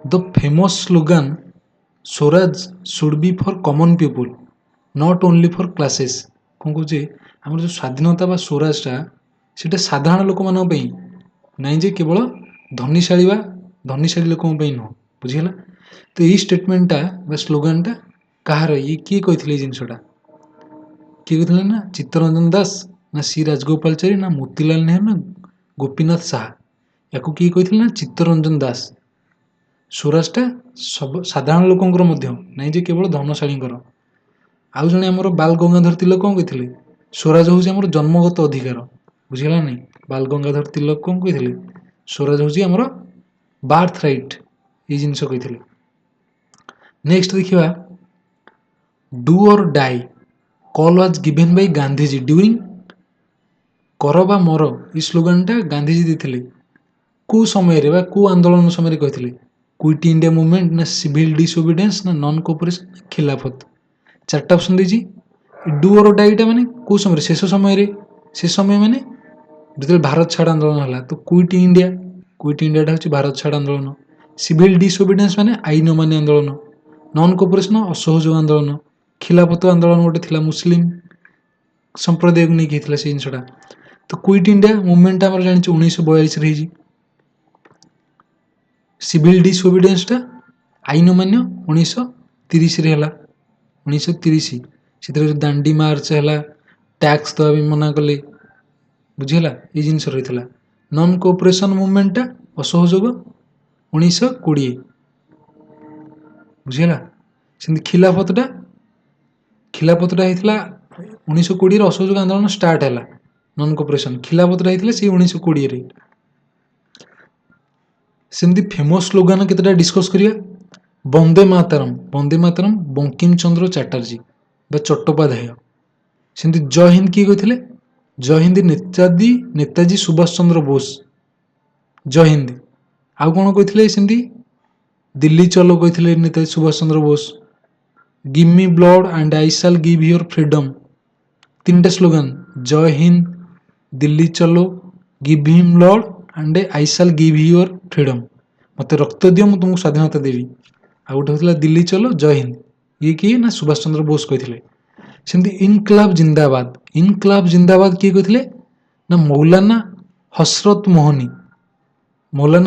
The famous slogan Swaraj should be for common people not only for classes कौन कौन आम जो स्वाधीनता बा स्वराजटा सीटा साधारण लोक मान नहीं जे केवल धनीशाली लोक नुह बुझीगला। तो यही स्टेटमेंटा बा स्लोगानटा कहार ये किए कही जिनसटा किए कहते ना चित्तरंजन दास ना सी राजगोपालचारी ना मोतीलाल नेहरू ना गोपीनाथ साहा या किए कही ना चित्तरंजन दास। स्वराजटा सब साधारण लोकंर नहीं जे केवल धनशाली आउ जने आमर बाल गंगाधर तिलक कौन कहते स्वराज हूँ आमर जन्मगत अधिकार बुझीगला नहीं। बाल गंगाधर तिलक कौन कहते स्वराज हूँ आमर बार्थ राइट ये जिनस कही। नेक्स्ट देखा do or die call was given by Gandhiji during कर बा मर ये स्लोगानटा गांधीजी देते कौ समय रे कौ आंदोलन समय कहते क्विट इंडिया मूवमेंट ना सिविल डिसोबिडियंस ना नॉन कोऑपरेशन खिलाफत। चार्टा ऑप्शन दीजिए डू और डाईटा माने कौ समय शेष समय माने जो भारत छाड़ आंदोलन है तो क्विट इंडिया हूँ भारत छाड़ आंदोलन। सिविल डिसोबिडियंस माने आईन अमान्य आंदोलन। नॉन कोऑपरेशन असहयोग आंदोलन। खिलाफत आंदोलन गोटे मुस्लिम संप्रदाय को लेकिन से जिनसा। तो क्विट इंडिया मूवमेंट आम जानी 1942 सिविल डिसोबिडियंसटा आईन अमान्य 1930 है 1930 से दांडी मार्च है टैक्स दवा भी मना कले बुझीगला ये जिनस रही। नॉन कोऑपरेशन मूवमेंटा असहयोग 1920 बुझीगला। खिलाफतटा होता 1920 असहयोग आंदोलन स्टार्ट है नॉन कोऑपरेशन खिलाफतटा होता से 1920 सेमती फेमस स्लोगान केतटा डिस्कस करिया वंदे मातरम बंकिम चंद्र चैटर्जी बा चट्टोपाध्याय। सेमती जय हिंद किए कहते जय हिंद नेताजी सुभाष चंद्र बोस जय हिंद। आउ कौन कहते सेमती दिल्ली चलो कहते Netaji Subhash Chandra Bose. Give me blood and I shall give your freedom 3टा स्लोगान जय हिंद दिल्ली चलो give him blood and I shall give your freedom मत रक्त दियो मुझे तुमको स्वाधीनता देवी। आ गोटे होता दिल्ली चलो जय हिंद ये किए ना सुभाष चंद्र बोस कहते। सेमती इनकलाब जिंदाबाद किए कहते ना मौलाना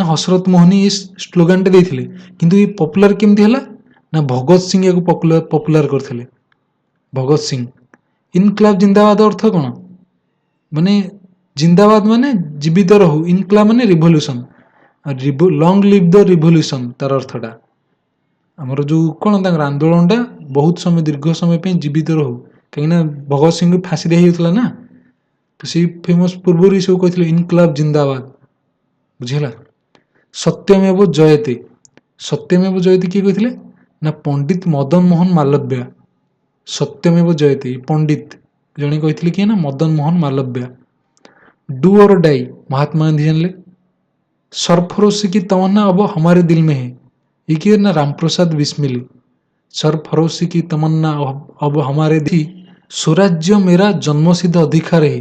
हसरत मोहनी ये स्लोगानटा देते किंतु ये पॉपुलर केमती है ना भगत सिंह या पॉपुलर करते। भगत सिंह इनकलाब जिंदाबाद अर्थ कौन माने जिंदाबाद माने जीवित रहू इनकलाब माने revolution long live the revolution तार अर्थटा आमर जो कौन आंदोलनटा बहुत समय दीर्घ समय पे जीवित रहू कहीं भगत सिंह को फांसी दिया ना तो सी फेमस पूर्व ही सब कहते इनकलाब जिंदाबाद बुझेगा। सत्यमेव जयते किए कहते ना पंडित मदन मोहन मालव्य सत्यमेव जयते पंडित जड़े कहते किए ना Madan Mohan Malavya. Do or die Mahatma Gandhi जानले। सरफरोशी की तमन्ना अब हमारे दिल में है ये किए ना रामप्रसाद बिस्मिल। सरफरोशी की तमन्ना अब हमारे दिल स्वराज्य मेरा जन्मसिद्ध अधिकार है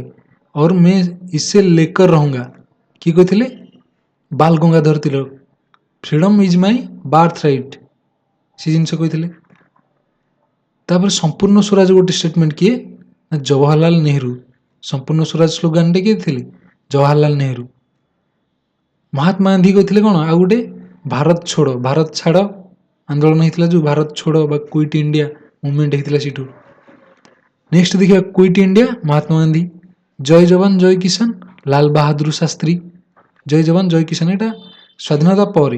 और मैं इसे लेकर रहूंगा कि कहते Bal Gangadhar Tilak. Freedom is my birth right से जिनस कहते। संपूर्ण स्वराज गोटे स्टेटमेंट किए ना जवाहरलाल नेहरू। संपूर्ण स्वराज स्लोगान टे किए जवाहरलाल नेहरू। महात्मा गांधी कहते कौन आ गोटे भारत छाड़ आंदोलन होता जो भारत छोड़ो क्विट इंडिया मूवमेंट होता सीटू। नेक्स्ट देखिए क्विट इंडिया महात्मा गांधी। जय जवान जय किसान लाल बहादुर शास्त्री। जय जवान जय किसान यहाँ स्वाधीनता पर।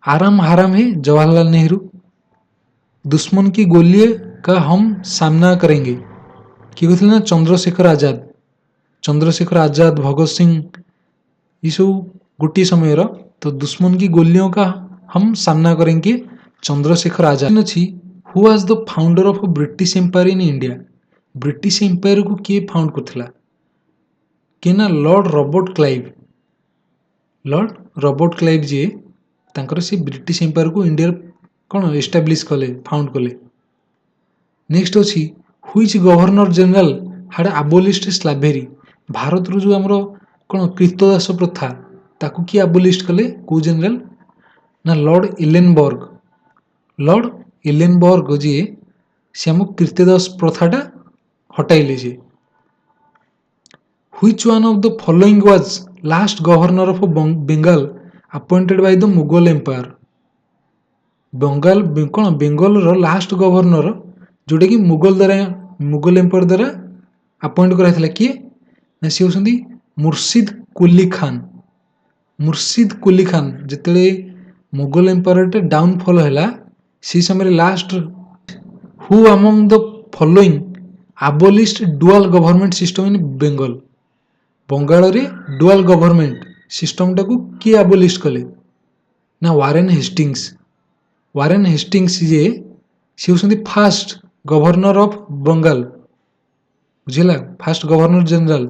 आराम हराम है जवाहरलाल नेहरू। दुश्मन की गोली का हम सामना करेंगे कि कहते ना चंद्रशेखर आजाद भगत सिंह ये सब गोटे समय तो दुश्मन की गोलियों का हम सामना करेंगे चंद्रशेखर आजाद अच्छी who was the founder of British empire in India. British empire को किए फाउंड करथिला कि ना लॉर्ड रॉबर्ट क्लाइव जी तांकर से ब्रिटिश एम्पायर को इंडिया कौन एस्टाब्लिश कले फाउंड कले। नेक्स्ट अच्छी हुईच गवर्नर जनरल हाड आबोलिस्ट स्लावेरी। भारत जो आमर कौन कृतदास प्रथा ताकू किए आबोलिस्ट कले को जनरल ନା ଲର୍ଡ ଇଲେନବର୍ଗ। ଲର୍ଡ ଇଲେନବର୍ଗ ଯିଏ ସେ ଆମ କୀର୍ତ୍ତିଦାସ ପ୍ରଥାଟା ହଟାଇଲେ ଯିଏ। Which one of the following was last governor of Bengal appointed by the Mughal Empire? କ'ଣ ବେଙ୍ଗଲର ଲାଷ୍ଟ ଗଭର୍ଣ୍ଣର ଯେଉଁଟାକି ମୁଗଲ ଏମ୍ପାୟାର ଦ୍ୱାରା ଆପଏଣ୍ଟ କରାଯାଇଥିଲା କିଏ ନା ସେ ହେଉଛନ୍ତି ମୁର୍ସିଦ କୁଲି ଖାନ। ମୁର୍ସିଦ କୁଲି ଖାନ ଯେତେବେଳେ ମୁଗଲ ଏମ୍ପାୟାରଟା ଡାଉନଫଲ୍ ହେଲା ସେହି ସମୟରେ last who among the following abolished dual government system in Bengal. ବଙ୍ଗାଳରେ ଡୁଆଲ ଗଭର୍ଣ୍ଣମେଣ୍ଟ ସିଷ୍ଟମଟାକୁ କିଏ ଆବୋଲିଷ୍ଟ କଲେ ନା ୱାରେନ୍ ହେଷ୍ଟିଙ୍ଗସ୍। ୱାରେନ୍ ହେଷ୍ଟିଙ୍ଗସ୍ ଯିଏ ସେ ହେଉଛନ୍ତି ଫାଷ୍ଟ ଗଭର୍ଣ୍ଣର ଅଫ୍ ବଙ୍ଗାଲ, ବୁଝିଲା, ଫାଷ୍ଟ ଗଭର୍ଣ୍ଣର ଜେନେରାଲ।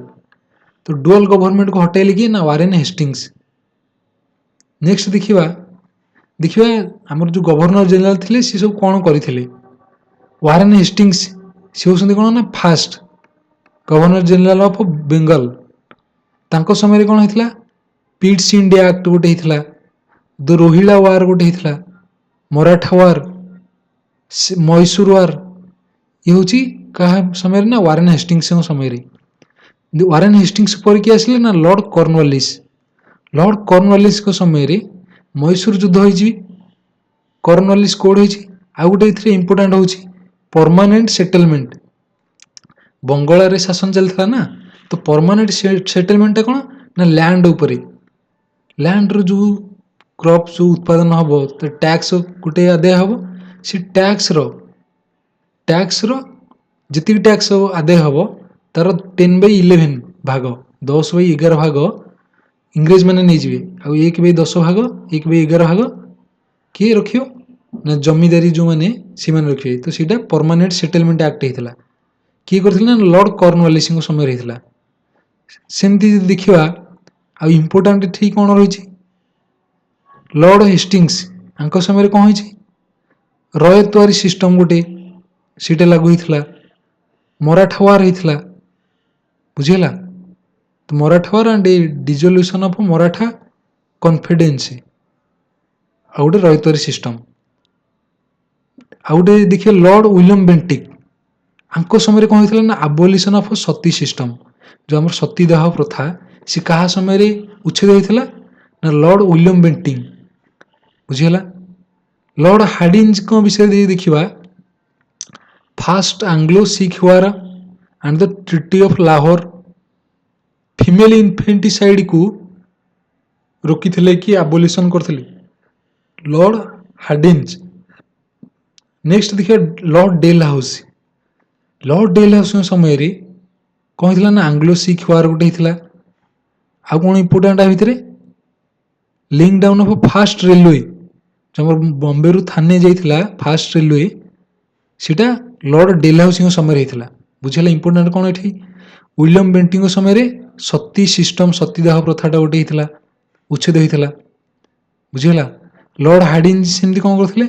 ତ ଡୁଆଲ ଗଭର୍ଣ୍ଣମେଣ୍ଟକୁ ହଟାଇଲେ କିଏ ନା ୱାରେନ୍ ହେଷ୍ଟିଙ୍ଗସ୍। ନେକ୍ସଟ ଦେଖିବା ଆମର ଯେଉଁ ଗଭର୍ଣ୍ଣର ଜେନେରାଲ ଥିଲେ ସେ ସବୁ କ'ଣ କରିଥିଲେ। ୱାରେନ୍ ହେଷ୍ଟିଙ୍ଗସ୍ ସେ ହେଉଛନ୍ତି କ'ଣ ନା first governor general of Bengal. ତାଙ୍କ ସମୟରେ କ'ଣ ହେଇଥିଲା ପିଟ୍ସ ଇଣ୍ଡିଆ ଆକ୍ଟ ଗୋଟେ ହେଇଥିଲା, ଦ ରୋହିଳା ୱାର ଗୋଟେ ହେଇଥିଲା, ମରାଠା ୱାର, ମହୀଶୂର ୱାର। ଇଏ ହେଉଛି କାହା ସମୟରେ ନା ୱାରେନ୍ ହେଷ୍ଟିଙ୍ଗସଙ୍କ ସମୟରେ। ୱାରେନ୍ ହେଷ୍ଟିଙ୍ଗସ ପରେ କିଏ ଆସିଲେ ନା ଲର୍ଡ କର୍ଣ୍ଣୱାଲିସ। ଲର୍ଡ କର୍ଣ୍ଣୱାଲିସଙ୍କ ସମୟରେ ମହୀଶୂର ଯୁଦ୍ଧ ହେଇଛି, କର୍ଣ୍ଣୱାଲିସ କୋଡ୍ ହେଇଛି। ଆଉ ଗୋଟେ ଏଥିରେ ଇମ୍ପୋର୍ଟାଣ୍ଟ ହେଉଛି ପରମାନେଣ୍ଟ ସେଟେଲମେଣ୍ଟ। ବଙ୍ଗଳାରେ ଶାସନ ଚାଲିଥିଲା ନା, ତ ପରମାନେଣ୍ଟ ସେଟେଲମେଣ୍ଟଟା କ'ଣ ନା ଲ୍ୟାଣ୍ଡ ଉପରେ, ଲ୍ୟାଣ୍ଡର ଯେଉଁ କ୍ରପ୍ ଯେଉଁ ଉତ୍ପାଦନ ହେବ ତ ଟ୍ୟାକ୍ସ ଗୋଟେ ଆଦାୟ ହେବ। ସେ ଟ୍ୟାକ୍ସର ଯେତିକି ଟ୍ୟାକ୍ସ ଆଦାୟ ହେବ ତାର 10/11 ଭାଗ, 10/11 ଭାଗ ଇଂରେଜମାନେ ନେଇଯିବେ। ଆଉ 1/10 ଭାଗ, 1/11 ଭାଗ କିଏ ରଖିବ ନା ଜମିଦାରୀ ଯେଉଁମାନେ ସେମାନେ ରଖିବେ। ତ ସେଇଟା ପରମାନେଣ୍ଟ ସେଟେଲମେଣ୍ଟ ଆକ୍ଟ ହେଇଥିଲା। କିଏ କରିଥିଲେ ନା ଲର୍ଡ କର୍ଣ୍ଣୱାଲିସଙ୍କ ସମୟରେ ହେଇଥିଲା। ସେମିତି ଯଦି ଦେଖିବା ଆଉ ଇମ୍ପୋର୍ଟାଣ୍ଟ ଏଠି କ'ଣ ରହିଛି, ଲର୍ଡ ହେଷ୍ଟିଙ୍ଗସ୍ ଆଙ୍କ ସମୟରେ କ'ଣ ହେଇଛି ରୟତୱାରୀ ସିଷ୍ଟମ ଗୋଟେ ସେଇଟା ଲାଗୁ ହେଇଥିଲା। ମରାଠା ୱାର ହେଇଥିଲା, ବୁଝିହେଲା। ତ Maratha war and dissolution of Maratha confederacy, ଆଉ ଗୋଟେ ରୟତୱାରୀ ସିଷ୍ଟମ। ଆଉ ଗୋଟେ ଦେଖିବା ଲର୍ଡ ୱିଲିୟମ ବେଣ୍ଟିକ ଆଙ୍କ ସମୟରେ କ'ଣ ହେଇଥିଲା ନା ଆବୋଲିସନ ଅଫ୍ ସତୀ ସିଷ୍ଟମ, ଯେଉଁ ଆମର ସତୀଦାହ ପ୍ରଥା ସେ କାହା ସମୟରେ ଉଚ୍ଛେଦ ହେଇଥିଲା ନା ଲର୍ଡ ୱିଲିୟମ ବେଣ୍ଟିକ, ବୁଝିହେଲା। ଲର୍ଡ ହାର୍ଡିଞ୍ଜଙ୍କ ବିଷୟରେ ଯଦି ଦେଖିବା first Anglo Sikh war and the treaty of Lahore, female ଇନଫେଣ୍ଟିସାଇଡକୁ ରୋକିଥିଲେ କି ଆବୋଲିସନ କରିଥିଲେ ଲର୍ଡ ହାର୍ଡିଞ୍ଜ। ନେକ୍ସଟ ଦେଖିବା ଲର୍ଡ ଡେଲ ହାଉସ। ଲର୍ଡ ଡେଲ ହାଉସଙ୍କ ସମୟରେ କ'ଣ ହେଇଥିଲା ନା ଆଙ୍ଗ୍ଲୋ ଶିଖ୍ ୱାର ଗୋଟେ ହେଇଥିଲା। ଆଉ କ'ଣ ଇମ୍ପୋର୍ଟାଣ୍ଟ ଆ ଭିତରେ laying down of first railway, ଯେଉଁ ଆମର ବମ୍ବେରୁ ଥାନେ ଯାଇଥିଲା ଫାଷ୍ଟ ରେଲୱେ, ସେଇଟା ଲର୍ଡ ଡେଲ ହାଉସିଙ୍କ ସମୟରେ ହେଇଥିଲା, ବୁଝିହେଲା। ଇମ୍ପୋର୍ଟାଣ୍ଟ କ'ଣ ଏଠି ୱିଲିୟମ ବେଣ୍ଟିଙ୍କ ସମୟରେ ସତୀ ସିଷ୍ଟମ, ସତୀଦାହ ପ୍ରଥାଟା ଗୋଟେ ହେଇଥିଲା, ଉଚ୍ଛେଦ ହେଇଥିଲା, ବୁଝିହେଲା। ଲର୍ଡ ହାର୍ଡିଞ୍ଜ ସେମିତି କ'ଣ କରିଥିଲେ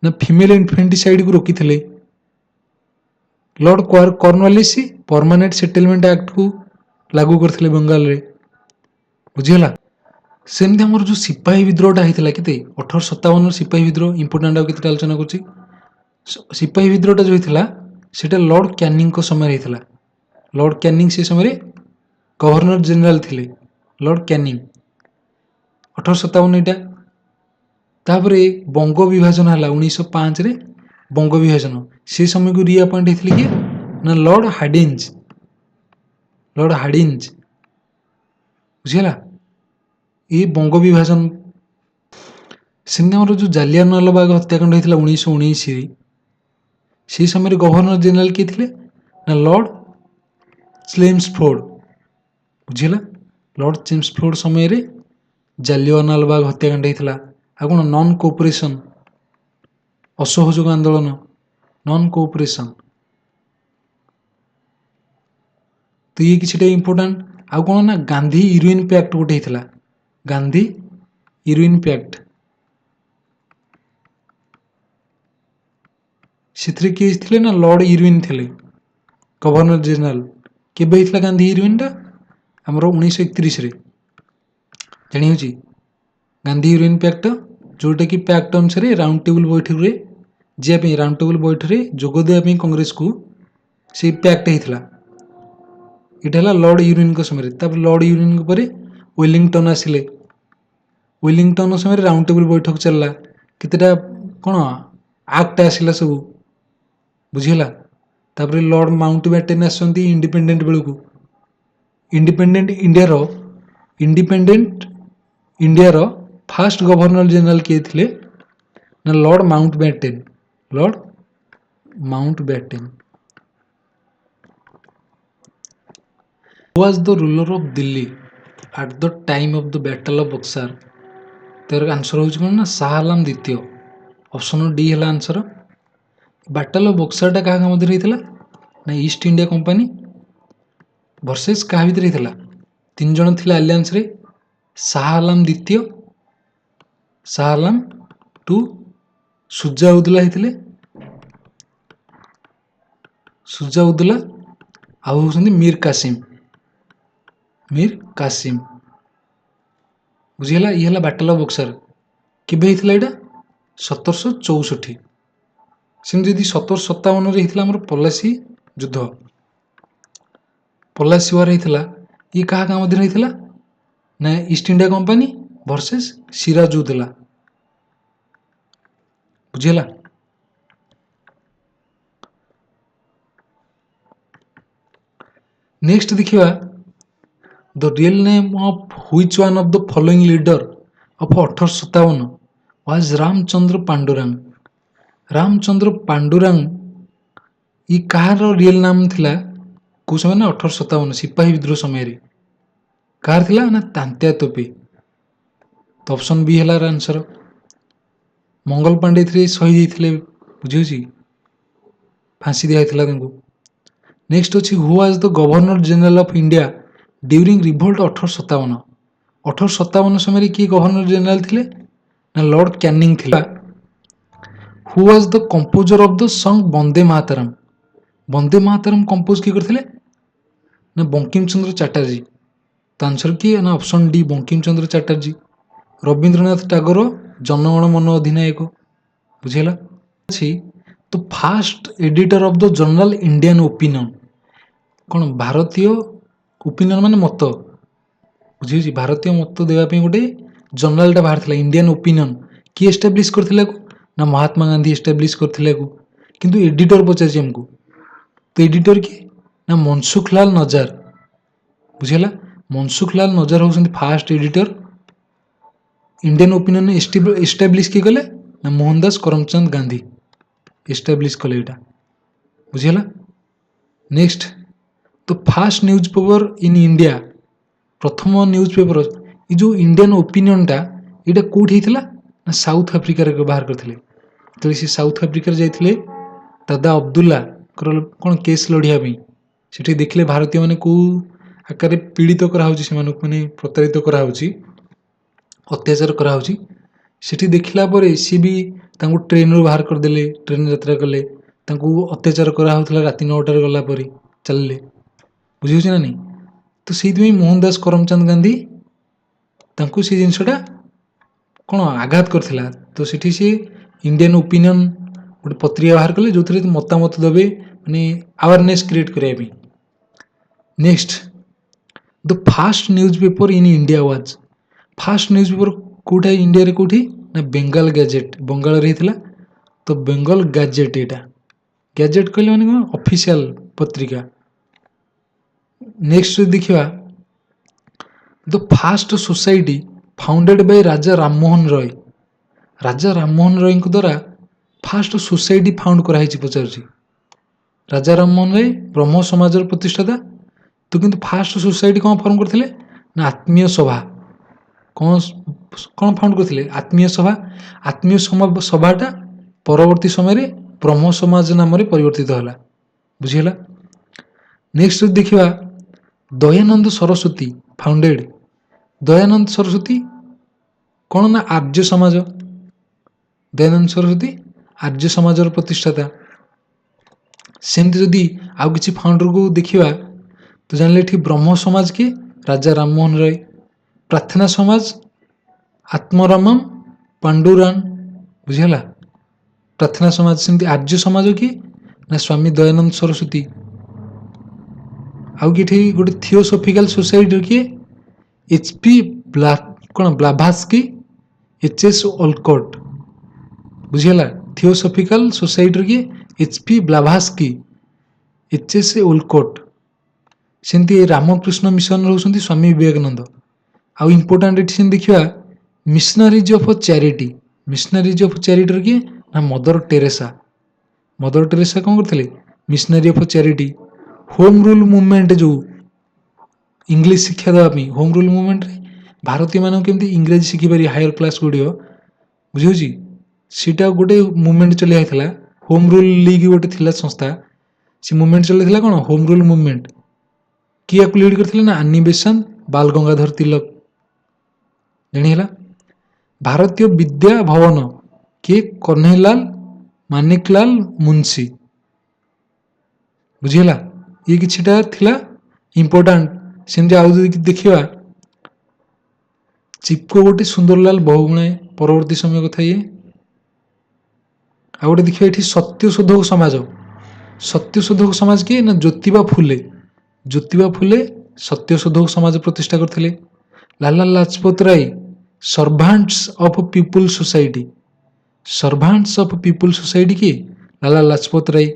ନା ଫିମେଲ ଇନଫେଣ୍ଟିସାଇଡକୁ ରୋକିଥିଲେ। ଲର୍ଡ କର୍ଣ୍ଣୱାଲିସ ପରମାନେଣ୍ଟ ସେଟେଲମେଣ୍ଟ ଆକ୍ଟକୁ ଲାଗୁ କରିଥିଲେ ବେଙ୍ଗାଲରେ, ବୁଝିହେଲା। ସେମିତି ଆମର ଯେଉଁ ସିପାହୀ ବିଦ୍ରୋହଟା ହେଇଥିଲା କେତେ 1857 ସିପାହୀ ବିଦ୍ରୋହ ଇମ୍ପୋର୍ଟାଣ୍ଟ ଆଉ କେତେଟା ଆଲୋଚନା କରୁଛି। ସିପାହୀ ବିଦ୍ରୋହଟା ଯେଉଁ ହେଇଥିଲା ସେଇଟା ଲର୍ଡ କ୍ୟାନିଂଙ୍କ ସମୟରେ ହେଇଥିଲା। ଲର୍ଡ କ୍ୟାନିଂ ସେ ସମୟରେ ଗଭର୍ଣ୍ଣର ଜେନେରାଲ ଥିଲେ, ଲର୍ଡ କ୍ୟାନିଂ। 1857 ଏଇଟା। ତାପରେ ବଙ୍ଗ ବିଭାଜନ ହେଲା 1905ରେ, ବଙ୍ଗ ବିଭାଜନ ସେ ସମୟକୁ ରିଆପଏଣ୍ଟ ହେଇଥିଲେ କିଏ ନା ଲର୍ଡ ହାର୍ଡିଞ୍ଜ, ଲର୍ଡ ହାର୍ଡିଞ୍ଜ, ବୁଝିହେଲା। ଏଇ ବଙ୍ଗ ବିଭାଜନ। ସେମିତି ଆମର ଯେଉଁ ଜାଲିଆନୱାଲାବାଗ ହତ୍ୟାକାଣ୍ଡ ହେଇଥିଲା 1919ରେ, ସେହି ସମୟରେ ଗଭର୍ଣ୍ଣର ଜେନେରାଲ କିଏ ଥିଲେ ନା ଲର୍ଡ ଚେମ୍ସଫୋର୍ଡ, ବୁଝିହେଲା। ଲର୍ଡ ଚେମ୍ସଫୋର୍ଡ ସମୟରେ ଜାଲିଆନୱାଲାବାଗ ହତ୍ୟାକାଣ୍ଡ ହେଇଥିଲା। ଆଉ କ'ଣ ନନ୍ କୋଅପରେସନ, ଅସହଯୋଗ ଆନ୍ଦୋଳନ, ନନ୍ କୋଅପରେସନ, ତ ଇଏ କିଛିଟା ଇମ୍ପୋର୍ଟାଣ୍ଟ। ଆଉ କ'ଣ ନା ଗାନ୍ଧୀ ଇରୱିନ୍ ପ୍ୟାକ୍ଟ ଗୋଟେ ହେଇଥିଲା, ଗାନ୍ଧୀ ଇରୱିନ୍ ପ୍ୟାକ୍ଟ। ସେଥିରେ କିଏ ଥିଲେ ନା ଲର୍ଡ ଇରୱିନ୍ ଥିଲେ ଗଭର୍ଣ୍ଣର ଜେନେରାଲ। କେବେ ହେଇଥିଲା ଗାନ୍ଧୀ ଇରୱିନ୍ଟା ଆମର 1931ରେ, ଜାଣି ହେଉଛି ଗାନ୍ଧୀ ଇରୱିନ୍ ପ୍ୟାକ୍ଟ जोटा कि पैक्ट अनुसार राउंड टेबल बैठक रे जे राउंड टेबल बैठक रे जोग देवा कांग्रेस को से पैक्ट होता इटा लॉर्ड यूरियन समय लॉर्ड यूरियन पर वेलिंगटन आसिले वेलिंगटन समय राउंड टेबल बैठक चलला केतेटा कौन आक्ट आसला सब बुझीगला तापर लॉर्ड माउंटबेटन आसती इंडिपेंडेंट बेलू इंडिपेंडेंट इंडिया रो फास्ट गवर्नर जनरल किए थे ना Lord Mountbatten was the ruler of Delhi at the time of the battle of Buxar तेर आंसर हो कौन ना शाह आलम द्वितीय ऑप्शन डी है आंसर बैटल ऑफ बक्सर क्या मध्य होता ना ईस्ट इंडिया कंपनी वर्सेस क्या भितर होता तीन जन थे आलियांस रे शाह आलम द्वितीय शाह आलम टू सुजाउद्दौला होते सुजाउद्दौला आउ होती मीर कासिम बुझीगला ये बैटल ऑफ बक्सर केबे होता यहाँ 1764 सेमती यदि 1757 होता पलासी युद्ध पलासी वार होता ये क्या मध्य होता ना East India Company versus Sirajuddaula बुझीगला नेक्स्ट देखिए the real name of which one of the following leader of 1857 was Ramchandra Pandurang ये कहार रियल नाम थिला कौ समय ना 1857 सिपाही विद्रोह समय कहार थिला ना तांत्या तोपे तो ऑप्शन बी है आंसर मंगल पांडे थे शहीद होते बुझे फांसी दिया नेक्स्ट अच्छी who was the governor general of India during revolt 1857 समय किए गवर्नर जनरल थे ना लॉर्ड कैनिंग थिला who was the composer of the song Vande Mataram compose किए करथिले ना बंकिम चंद्र चटर्जी तो आंसर किए ना ऑप्शन डी बंकिम चंद्र चटर्जी रविंद्रनाथ टैगोर जनगण मन अधिनायक बुझेगा अच्छी तो fast editor of the journal Indian opinion कौन भारतीय ओपिनियन माने मत बुझे भारतीय मत देवाई गोटे जर्नालटा बाहर था इंडियन ओपिनियन किए एस्टाब्लीश करथिला ना महात्मा गांधी एस्टाब्लीश करथिला किंतु एडिटर पचार आमको तो एडिटर किए ना मनसुखलाल नजार बुझेगा मनसुखलाल नजार होती fast editor Indian opinion establish किए गले ना मोहनदास करमचंद गांधी एस्टाब्लीश कले यहाँ बुझेगा नेक्स्ट तो fast newspaper in India प्रथम न्यूज पेपर ये जो इंडियन ओपिनियन टा यहाँ कौटी होता ना साउथ आफ्रिकार बाहर करते तो सी साउथ आफ्रिकार जाते दादा अब्दुल्ला कौन केस लड़ाई से देखले भारतीय मैंने कौ आकार पीड़ित कराऊँच मैंने प्रतारित कराऊँच अत्याचार कराऊँच से देखला सी भी ट्रेन रू बाहर करदे ट्रेन यात्रा कले अत्याचार कराला राति 9टार गलापर चलिए बुझे ना नहीं तो से मोहनदास करमचंद गांधी से जिनसा कौन आघात करथिला तो सेठी से इंडियन ओपिनियन गोटे पत्रिका बाहर कले जो थे मतामत देवे माने अवेयरनेस क्रिएट करने next the first newspaper in India was first newspaper कौटा इंडिया रे कौटी ना बेंगल गैजेट बंगाल रही तो बेंगल गैजेट यहाँ गैजेट कहले माने ऑफिशियल पत्रिका नेक्स्ट देखिए the first society founded by Raja Rammohan Roy द्वारा फास्ट सोसाइटी फाउंड कराई पचार राजा राममोहन रॉय ब्रह्म समाज प्रतिष्ठाता तो किंतु फास्ट सोसाइटी कौन फॉर्म करते ना आत्मीय सभा कौन कौन फाउंड करते आत्मीय सभाटा परवर्ती समय ब्रह्म समाज नाम परिवर्तित होला बुझीगला नेक्स्ट देखिए दयानंद सरस्वती फाउंडेड दयानंद सरस्वती कौन ना आर्य समाज दयानंद सरस्वती आर्य समाज प्रतिष्ठाता सेमती जदि आउ किसी फाउंडर को देखा तो जान ठीक ब्रह्म समाज के राजा राममोहन रॉय प्रार्थना समाज आत्मरामम पांडुरंग बुझीगला प्रार्थना समाज सेमती आर्य समाज की ना स्वामी दयानंद सरस्वती आउ कि गोटे थियोसॉफिकल सोसाइटी किए एचपी कौन ब्लाभास्की एचएस ओलकोट बुझीगला थियोसॉफिकल सोसाइटी किए एचपी ब्लाभास्की एचएस ओलकोट सेमती रामकृष्ण मिशन रोचंती स्वामी विवेकानंद आउ इंपोर्टाट ये देखा missionaries of charity missionaries of charity किए ना मदर टेरेसा कौन करते missionary of charity home rule movement जो इंग्लिश शिक्षा देवाई होम रूल मूवमेंट भारतीय मान केमती इंग्रेजी शिखिपारे हायर क्लास गुड़ बुझे सीटा गोटे मूवमेंट चली आईला होम रूल लीग गोटे थिला संस्था से मूवमेंट चलता कौन होम रूल मूवमेंट किए लीड करते ना आनी बेसंत बाल गंगाधर तिलक जानीला भारतीय विद्या भवन किए कन्हैलाल मानिकलाल मुंशी बुझीगला ये किछिटा थिला इंपोर्टाट सेमती आउ देखा चिपको गोटे सुंदरलाल बहुगुणाए परवर्ती समय कथा ये आ गोटे देखिए ये सत्यशोधक समाज किए ना ज्योतिबा फुले सत्यशोधक समाज प्रतिष्ठा करते Lala Lajpat Rai servants of people society किए Lala Lajpat Rai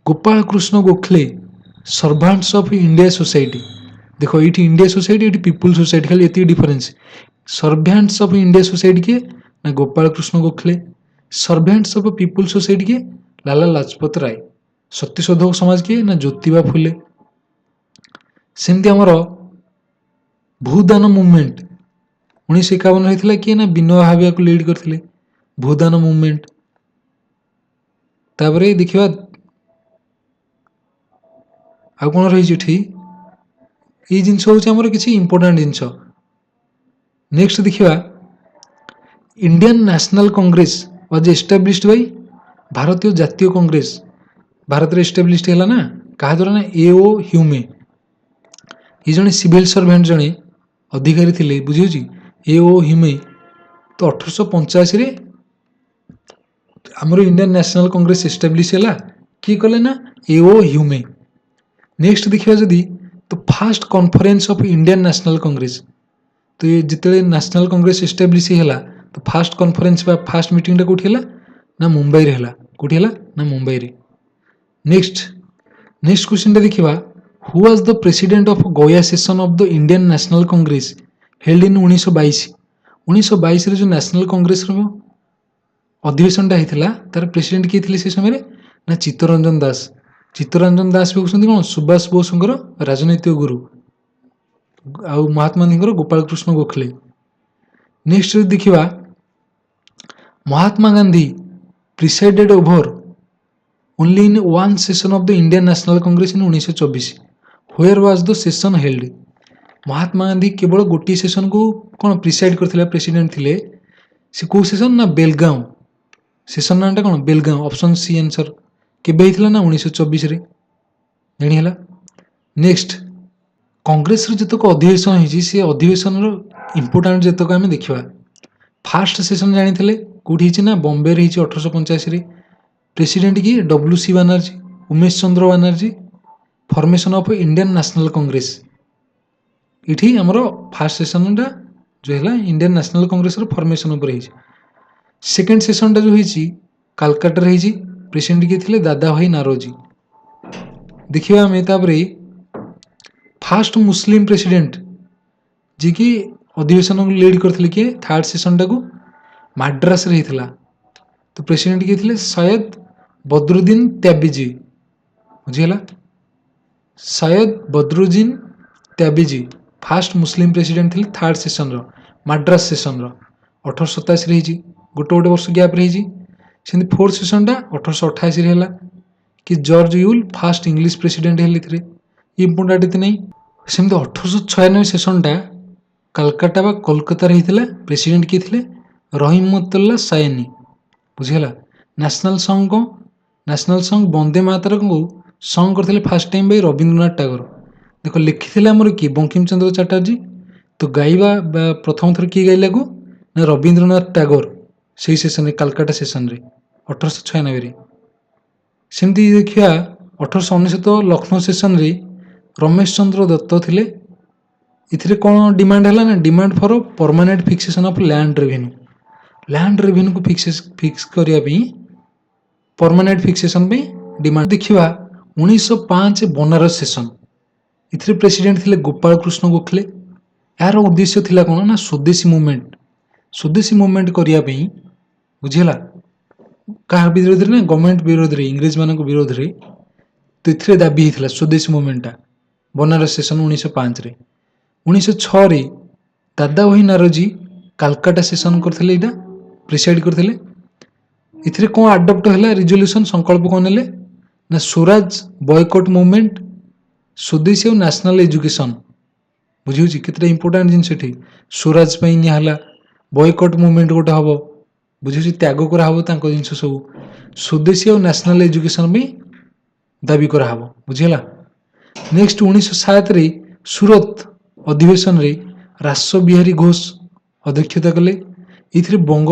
Gopal Krishna Gokhale servants of India society देखो ये इंडिया सोसाइटी ये पीपुल सोसाइटी खाली ये difference servants of India society किए ना Gopal Krishna Gokhale servants of people society के लाला लाजपत राय सत्यशोधक समाज के ना ज्योतिबा फुले सेमती आमर भूदान मूवमेंट 1951 होता किए ना विनोबा भावे को लीड करते भूदान मूवमेंट तापर देखा आ कौन रही ये जिनस हूँ किसी इंपोर्टाट जिनस नेक्स्ट देखा Indian National Congress was established by भारतीय जातीय कांग्रेस भारत में एस्टाब्लिश्ड है ना क्या द्वारा ना ए.ओ. ह्यूमे ये जड़े सिविल सर्वेंट जड़े अधिकारी थे बुझे ए.ओ. ह्यूमे तो 1885 आमर इंडियन नेशनल कांग्रेस एस्टाब्लिश है किए कले ना ए.ओ. ह्यूमे नेक्स्ट देखा जदि तो first conference of Indian National Congress तो ये जिते नेशनल कांग्रेस एस्टाब्लिश है तो फास्ट कॉन्फ्रेंस फास्ट मीटिंग कौटी है ना मुंबई रे कौटी है ना मुंबई रे नेक्स्ट क्वेश्चन देखा who was the president of Gaya session of the Indian National Congress held in 1922 रे जो नेशनल कांग्रेस अधिवेशन होता तार प्रेसिडेंट किए थे से समय ना चित्तरंजन दास भी होती कौन सुभाष बोस राजनैतिक गुरु आ महात्मा गांधी गोपाल कृष्ण गोखले नेक्स्ट देखा Mahatma Gandhi presided over only in one session of the Indian National Congress in 1924 where was the session held Mahatma Gandhi केवल गोटे सेशन को कौन प्रिसाइड करथिले प्रेसिडेंट थिले से कौ सेशन ना बेलगांव सेशन नाटा कौन बेलगांव ऑप्शन सी आंसर केबे हितला ना 1924 रे जानी हला नेक्स्ट कांग्रेस रे जतक अधिवेशन होइछि से अधिवेशन रो इंपोर्टेंट जतक आमे देखिबा फास्ट सेशन जानिथिले कोठी छि ना बॉम्बे रे हिछि 1885 रे प्रेसिडेंट की W C. Banerjee Umesh Chandra Banerjee formation of Indian National Congress इठी हमरो फास्ट सेशन टा जो है इंडियन नेशनल कांग्रेस रो फॉर्मेशन ऊपर हिछि सेकंड सेशन टा जो हिछि कलकत्ता रे हिछि प्रेसिडेंट के थिले दादा भाई नारोजी देखिबा हमें तापरे फास्ट मुस्लिम प्रेसिडेंट जी की अधिवेशन को लीड करथिले के थर्ड सेशन टा को मद्रास रे हितला तो प्रेसिडेंट किए थे सैयद बदरुद्दीन त्याबीजी बुझीगला Syed Badruddin Tyabji first Muslim president थे थर्ड सेशन रो मद्रास सेशन रो 1887 रही गोटे गोटे वर्ष गैप रही सेमती फोर्थ सेशन टा 1888 रे हला कि George Yule fast English president हेले थे इंपोर्टेंट एते नहीं सेमती 1896 सेशन टा कलकत्ता बा कोलकाता रे हितला प्रेसिडेंट किए थे रहीमतुल्लाह सायनी बुझीगला नेशनल सॉन्ग वंदे मातरम को सॉन्ग करते fast time by Rabindranath Tagore देखो लिखी आमर किए बंकिम चंद्र चटर्जी तो गाइबा प्रथम थर किए गाइला को ना रवींद्रनाथ टैगोर ସେଇ ସେସନରେ କାଲକାଟା ସେସନରେ 1896 ସେମିତି ଦେଖିବା 1899 ଲକ୍ଷ୍ନୌ ସେସନରେ ରମେଶ ଚନ୍ଦ୍ର ଦତ୍ତ ଥିଲେ। ଏଥିରେ କ'ଣ ଡିମାଣ୍ଡ ହେଲା ନା demand for permanent fixation of land ରେଭିନ୍ୟୁକୁ ଫିକ୍ସ କରିବା ପାଇଁ ପରମାନେଣ୍ଟ ଫିକ୍ସେସନ୍ ପାଇଁ ଡିମାଣ୍ଡ। ଦେଖିବା 1905 ବନାରସ ସେସନ୍, ଏଥିରେ ପ୍ରେସିଡେଣ୍ଟ ଥିଲେ ଗୋପାଳ କୃଷ୍ଣ ଗୋଖଲେ। ଏହାର ଉଦ୍ଦେଶ୍ୟ ଥିଲା କ'ଣ ନା ସ୍ୱଦେଶୀ ମୁଭମେଣ୍ଟ କରିବା ପାଇଁ, ବୁଝିହେଲା, କାହା ବିରୋଧରେ ନା ଗଭର୍ଣ୍ଣମେଣ୍ଟ ବିରୋଧରେ, ଇଂରେଜମାନଙ୍କ ବିରୋଧରେ। ତ ଏଥିରେ ଦାବି ହେଇଥିଲା ସ୍ୱଦେଶୀ ମୁଭମେଣ୍ଟଟା ବନାରସ ସେସନ୍ 1905ରେ। 1906ରେ ଦାଦା ଭାଇ ନାରୋଜୀ କାଲକାଟା ସେସନ୍ କରିଥିଲେ, ଏଇଟା ପ୍ରିସାଇଡ୍ କରିଥିଲେ। ଏଥିରେ କ'ଣ ଆଡପ୍ଟ ହେଲା ରିଜଲ୍ୟୁସନ୍, ସଂକଳ୍ପ କ'ଣ ନେଲେ ନା ସ୍ୱରାଜ, ବୟକଟ୍ ମୁଭମେଣ୍ଟ, ସ୍ୱଦେଶୀ ଆଉ ନ୍ୟାସନାଲ ଏଜୁକେସନ୍। ବୁଝିହେଉଛି କେତେଟା ଇମ୍ପୋର୍ଟାଣ୍ଟ ଜିନିଷ ଏଠି। ସ୍ୱରାଜ ପାଇଁ ନିଆ ହେଲା, ବୟକଟ୍ ମୁଭମେଣ୍ଟ ଗୋଟେ ହବ, ବୁଝିହେଉଛି ତ୍ୟାଗ କରାହବ ତାଙ୍କ ଜିନିଷ ସବୁ। ସ୍ୱଦେଶୀ ଆଉ ନ୍ୟାସନାଲ ଏଜୁକେସନ୍ ପାଇଁ ଦାବି କରାହବ, ବୁଝିହେଲା। ନେକ୍ସଟ 1907ରେ ସୁରତ ଅଧିବେଶନରେ ରାସ ବିହାରୀ ଘୋଷ ଅଧ୍ୟକ୍ଷତା କଲେ। ଏଥିରେ ବଙ୍ଗ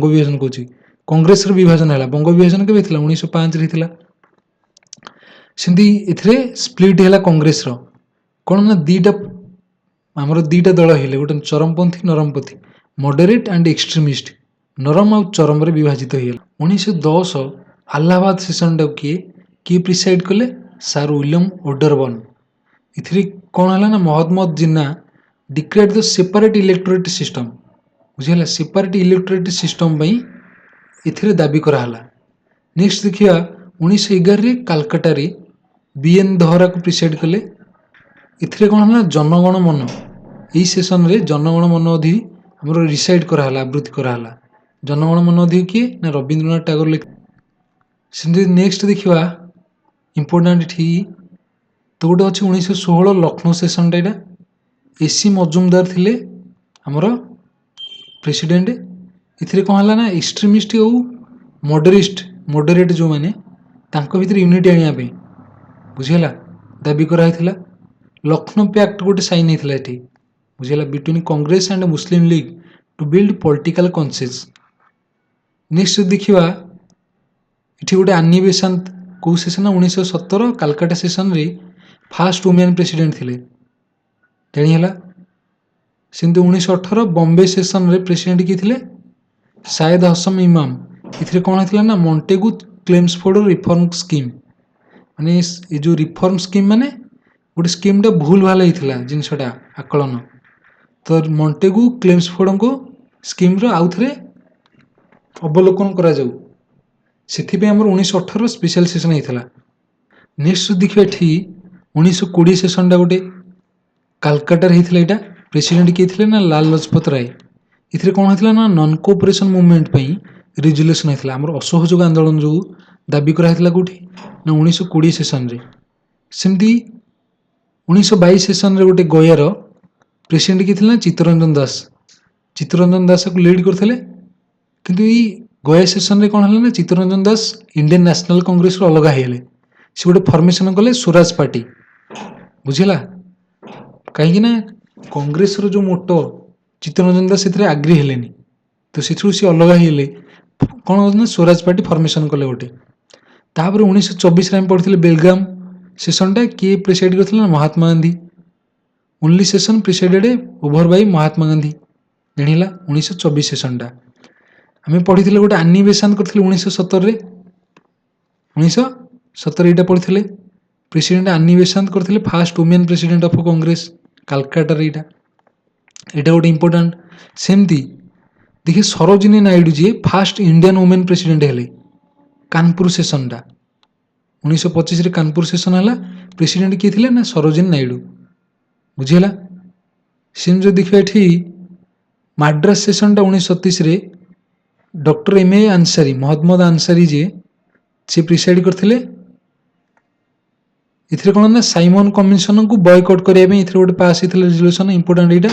ବିଭାଜନ କହୁଛି, କଂଗ୍ରେସର ବିଭାଜନ ହେଲା। ବଙ୍ଗ ବିଭାଜନ କେବେ ହେଇଥିଲା? 1905ରେ ହେଇଥିଲା। ସେମିତି ଏଥିରେ ସ୍ପ୍ଲିଟ୍ ହେଲା କଂଗ୍ରେସର। କ'ଣ ନା ଆମର ଦିଟା ଦଳ ହେଲେ, ଗୋଟେ ଚରମପନ୍ଥୀ, ନରମପନ୍ଥୀ, ମଡରେଟ୍ ଆଣ୍ଡ ଏକ୍ସଟ୍ରିମିଷ୍ଟ, ନରମ ଆଉ ଚରମରେ ବିଭାଜିତ ହେଇଗଲା। 1910 ଆହ୍ଲାବାଦ ସେସନଟାକୁ କିଏ ପ୍ରିସାଇଡ୍ କଲେ? Sir William Wedderburn. ଏଥିରେ କ'ଣ ହେଲା ନା Mohammad Jinnah declared the separate electorate system, ବୁଝିହେଲା, ସେପାରେଟ୍ ଇଲେକ୍ଟୋରେଟ୍ ସିଷ୍ଟମ ପାଇଁ ଏଥିରେ ଦାବି କରାହେଲା। ନେକ୍ସଟ ଦେଖିବା 1911ରେ କାଲକାଟାରେ ବିଏନ୍ ଦହରାକୁ ପ୍ରିସାଇଡ୍ କଲେ। ଏଥିରେ କ'ଣ ହେଲା ଜନଗଣ ମନ, ଏଇ ସେସନରେ ଜନଗଣ ମନ ଅଧି ଆମର ରିସାଇଡ୍ କରାହେଲା, ଆବୃତ୍ତି କରାହେଲା। ଜନଗଣ ମନ ଅଧି କିଏ ନା ରବୀନ୍ଦ୍ରନାଥ ଟାଗୋର ଲେଖି। ସେମିତି ନେକ୍ସଟ ଦେଖିବା ଇମ୍ପୋର୍ଟାଣ୍ଟ ଏଠି ତ ଗୋଟେ ଅଛି 1916 ଲକ୍ଷ୍ନୌ ସେସନଟା। ଏଇଟା ଏସି ମଜୁମଦାର ଥିଲେ ଆମର ପ୍ରେସିଡେଣ୍ଟ। ଏଥିରେ କ'ଣ ହେଲା ନା ଏକ୍ସଟ୍ରିମିଷ୍ଟ ଆଉ ମଡରେଟ୍ ଯେଉଁମାନେ, ତାଙ୍କ ଭିତରେ ୟୁନିଟି ଆଣିବା ପାଇଁ, ବୁଝିହେଲା, ଦାବି କରାହେଇଥିଲା। ଲକ୍ଷ୍ନୌ ପ୍ୟାକ୍ଟ ଗୋଟେ ସାଇନ୍ ହେଇଥିଲା ଏଠି, ବୁଝିହେଲା, between Congress and Muslim League to build political consensus. Next ଦେଖିବା ଏଠି ଗୋଟେ ଆନିବେସନ, କେଉଁ ସେସନ? 1917 କାଲକାଟା ସେସନରେ ଫାଷ୍ଟ ଓମେନ୍ ପ୍ରେସିଡେଣ୍ଟ ଥିଲେ, ଜାଣିହେଲା। ସେମିତି 1918 ବମ୍ବେ ସେସନରେ ପ୍ରେସିଡେଣ୍ଟ କିଏ ଥିଲେ? ସାୟଦ ହସନ ଇମାମ। ଏଥିରେ କ'ଣ ହେଇଥିଲା ନା ମଣ୍ଟେଗୁ କ୍ଲେମ୍ସଫୋର୍ଡ ରିଫର୍ମ ସ୍କିମ୍, ମାନେ ଏ ଯେଉଁ ରିଫର୍ମ ସ୍କିମ୍ ମାନେ ଗୋଟେ ସ୍କିମ୍ଟା ଭୁଲ ଭାଲ ହେଇଥିଲା ଜିନିଷଟା ଆକଳନ, ତ ମଣ୍ଟେଗୁ କ୍ଲେମ୍ସଫୋର୍ଡଙ୍କ ସ୍କିମ୍ର ଆଉଥରେ ଅବଲୋକନ କରାଯାଉ, ସେଥିପାଇଁ ଆମର 1918 ସ୍ପେଶାଲ ସେସନ ହେଇଥିଲା। ନେକ୍ସଟ ଦେଖିବା ଏଠି 1920 ସେସନଟା ଗୋଟେ କାଲକାଟାରେ ହେଇଥିଲା। ଏଇଟା ପ୍ରେସିଡେଣ୍ଟ କିଏ ଥିଲେ ନା ଲାଲ ଲଜପତ ରାୟ। ଏଥିରେ କ'ଣ ହେଇଥିଲା ନା ନନ୍ କୋଅପରେସନ ମୁଭମେଣ୍ଟ ପାଇଁ ରିଜଲ୍ୟୁସନ ହେଇଥିଲା। ଆମର ଅସହଯୋଗ ଆନ୍ଦୋଳନ ଯୋଗୁଁ ଦାବି କରାହେଇଥିଲା କେଉଁଠି ନା 1920 ସେସନରେ। ସେମିତି 1922 ସେସନରେ ଗୋଟେ ଗୟାର ପ୍ରେସିଡେଣ୍ଟ କିଏ ଥିଲେ ନା ଚିତ୍ତରଞ୍ଜନ ଦାସକୁ ଲିଡ୍ କରିଥିଲେ। କିନ୍ତୁ ଏଇ ଗୟା ସେସନରେ କ'ଣ ହେଲା ନା ଚିତ୍ତରଞ୍ଜନ ଦାସ ଇଣ୍ଡିଆନ ନ୍ୟାସନାଲ କଂଗ୍ରେସରୁ ଅଲଗା ହେଇଗଲେ। ସେ ଗୋଟେ ଫର୍ମେସନ କଲେ ସ୍ୱରାଜ ପାର୍ଟି, ବୁଝିଲା। କାହିଁକି ନା କଂଗ୍ରେସର ଯେଉଁ ମୋଟୋ ଚିତ୍ତରଞ୍ଜନ ଦାସ ସେଥିରେ ଆଗ୍ରି ହେଲେନି, ତ ସେଥିରୁ ସେ ଅଲଗା ହେଇଗଲେ। କ'ଣ ନା ସ୍ୱରାଜ ପାର୍ଟି ଫର୍ମେସନ କଲେ ଗୋଟେ। ତାପରେ 1924ରେ ଆମେ ପଢ଼ିଥିଲେ ବେଲଗାମ ସେସନଟା କିଏ ପ୍ରିସାଇଡ୍ କରିଥିଲେ ନା Mahatma Gandhi. Only session presided over by Mahatma Gandhi, ଜାଣିହେଲା। 1924 ସେସନଟା ଆମେ ପଢ଼ିଥିଲେ ଗୋଟେ ଆନିବେସନ କରିଥିଲେ 1917 ଏଇଟା ପଢ଼ିଥିଲେ। ପ୍ରେସିଡେଣ୍ଟ ଆନିବେସନ କରିଥିଲେ first women president of Congress କାଲକାଟାରେ। ଏଇଟା ଗୋଟେ ଇମ୍ପୋର୍ଟାଣ୍ଟ। ସେମିତି ଦେଖିଏ ସରୋଜିନୀ ନାଇଡୁ ଯିଏ ଫାଷ୍ଟ ଇଣ୍ଡିଆନ ଓମେନ୍ ପ୍ରେସିଡେଣ୍ଟ ହେଲେ କାନପୁର ସେସନଟା 1925ରେ କାନପୁର ସେସନ ହେଲା। ପ୍ରେସିଡେଣ୍ଟ କିଏ ଥିଲେ ନା ସରୋଜିନୀ ନାଇଡୁ, ବୁଝିହେଲା। ସେମିତି ଯଦି ଦେଖିବା ଏଠି Madras ସେସନଟା 1937ରେ doctor M A Ansari, Mohammad Ansari ଯିଏ, ସେ ପ୍ରିସାଇଡ୍ କରିଥିଲେ। ଏଥିରେ କ'ଣ ନା ସାଇମନ କମିଶନଙ୍କୁ ବୟକଟ୍ କରିବା ପାଇଁ ଏଥିରେ ଗୋଟେ ପାସ୍ ହେଇଥିଲା ରେଜଲ୍ୟୁସନ, ଇମ୍ପୋର୍ଟାଣ୍ଟ ଏଇଟା।